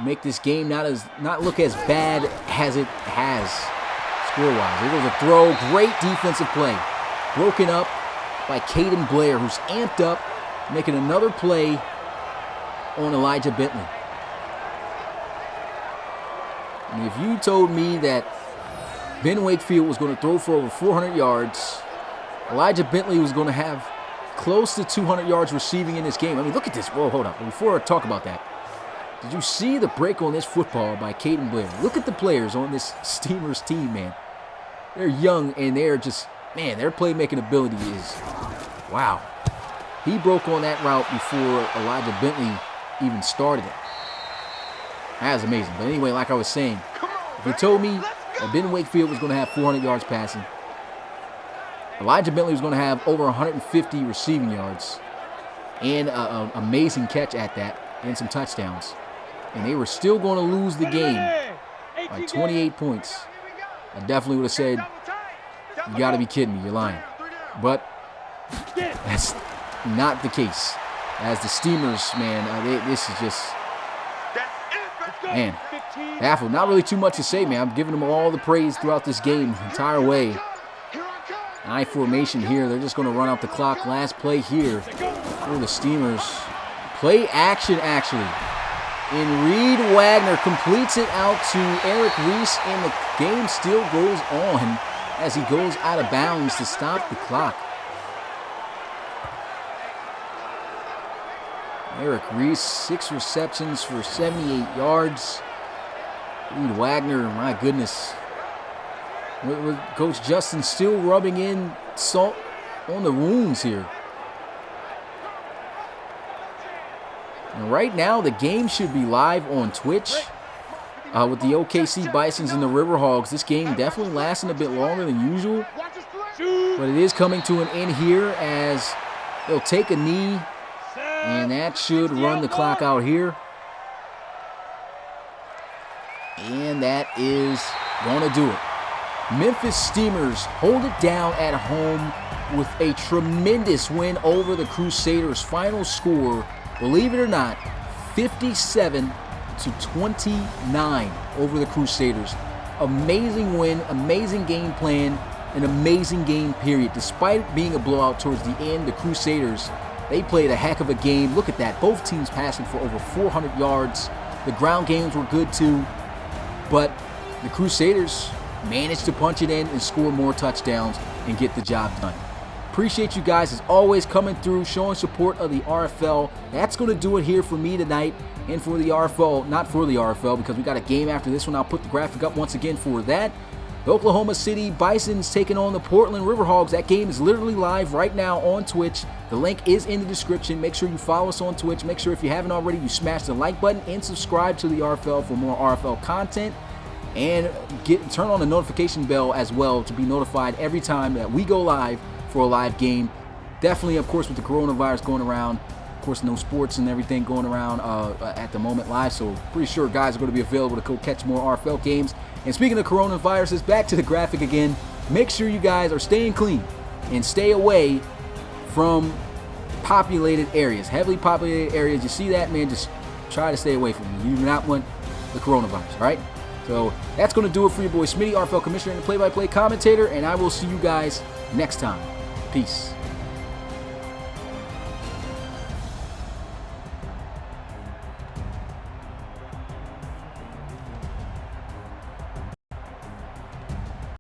Make this game not look as bad as it has score-wise. Here goes a throw. Great defensive play. Broken up by Caden Blair, who's amped up, making another play on Elijah Bentley. And if you told me that Ben Wakefield was going to throw for over 400 yards, Elijah Bentley was going to have close to 200 yards receiving in this game. I mean, look at this. Whoa, hold on. Before I talk about that, did you see the break on this football by Caden Blair? Look at the players on this Steamers team, man. They're young, and they're just, man, their playmaking ability is, wow. He broke on that route before Elijah Bentley even started it. That was amazing. But anyway, like I was saying, if you told me that Ben Wakefield was going to have 400 yards passing, Elijah Bentley was going to have over 150 receiving yards, and an amazing catch at that, and some touchdowns. And they were still going to lose the game by 28 points. I definitely would have said, you got to be kidding me, you're lying. But that's not the case. As the Steamers, man, this is just, man, baffled. Not really too much to say, man. I'm giving them all the praise throughout this game the entire way. I formation here. They're just going to run out the clock. Last play here for the Steamers. Play action, actually. And Reed Wagner completes it out to Eric Reese, and the game still goes on as he goes out of bounds to stop the clock. Eric Reese, 6 receptions for 78 yards. Reed Wagner, my goodness. With Coach Justin still rubbing in salt on the wounds here. And right now, the game should be live on Twitch with the OKC Bisons and the Riverhogs. This game definitely lasting a bit longer than usual. But it is coming to an end here as they'll take a knee. And that should run the clock out here. And that is going to do it. Memphis Steamers hold it down at home with a tremendous win over the Crusaders. Final score, believe it or not, 57-29 over the Crusaders. Amazing win, amazing game plan, an amazing game period. Despite it being a blowout towards the end, the Crusaders, they played a heck of a game. Look at that. Both teams passing for over 400 yards. The ground games were good too. But the Crusaders managed to punch it in and score more touchdowns and get the job done. Appreciate you guys as always coming through, showing support of the RFL. That's going to do it here for me tonight and for the RFL. Not for the RFL because we got a game after this one. I'll put the graphic up once again for that. The Oklahoma City Bisons taking on the Portland Riverhogs. That game is literally live right now on Twitch. The link is in the description. Make sure you follow us on Twitch. Make sure if you haven't already, you smash the like button and subscribe to the RFL for more RFL content. And turn on the notification bell as well to be notified every time that we go live for a live game. Definitely, of course, with the coronavirus going around, of course, no sports and everything going around at the moment live. So pretty sure guys are going to be available to go catch more RFL games. And speaking of coronaviruses, back to the graphic again. Make sure you guys are staying clean and stay away from populated areas, heavily populated areas. You see that, man, just try to stay away from them. You do not want the coronavirus, all right? So that's going to do it for your boy Smitty, RFL Commissioner and the play-by-play commentator, and I will see you guys next time. Peace.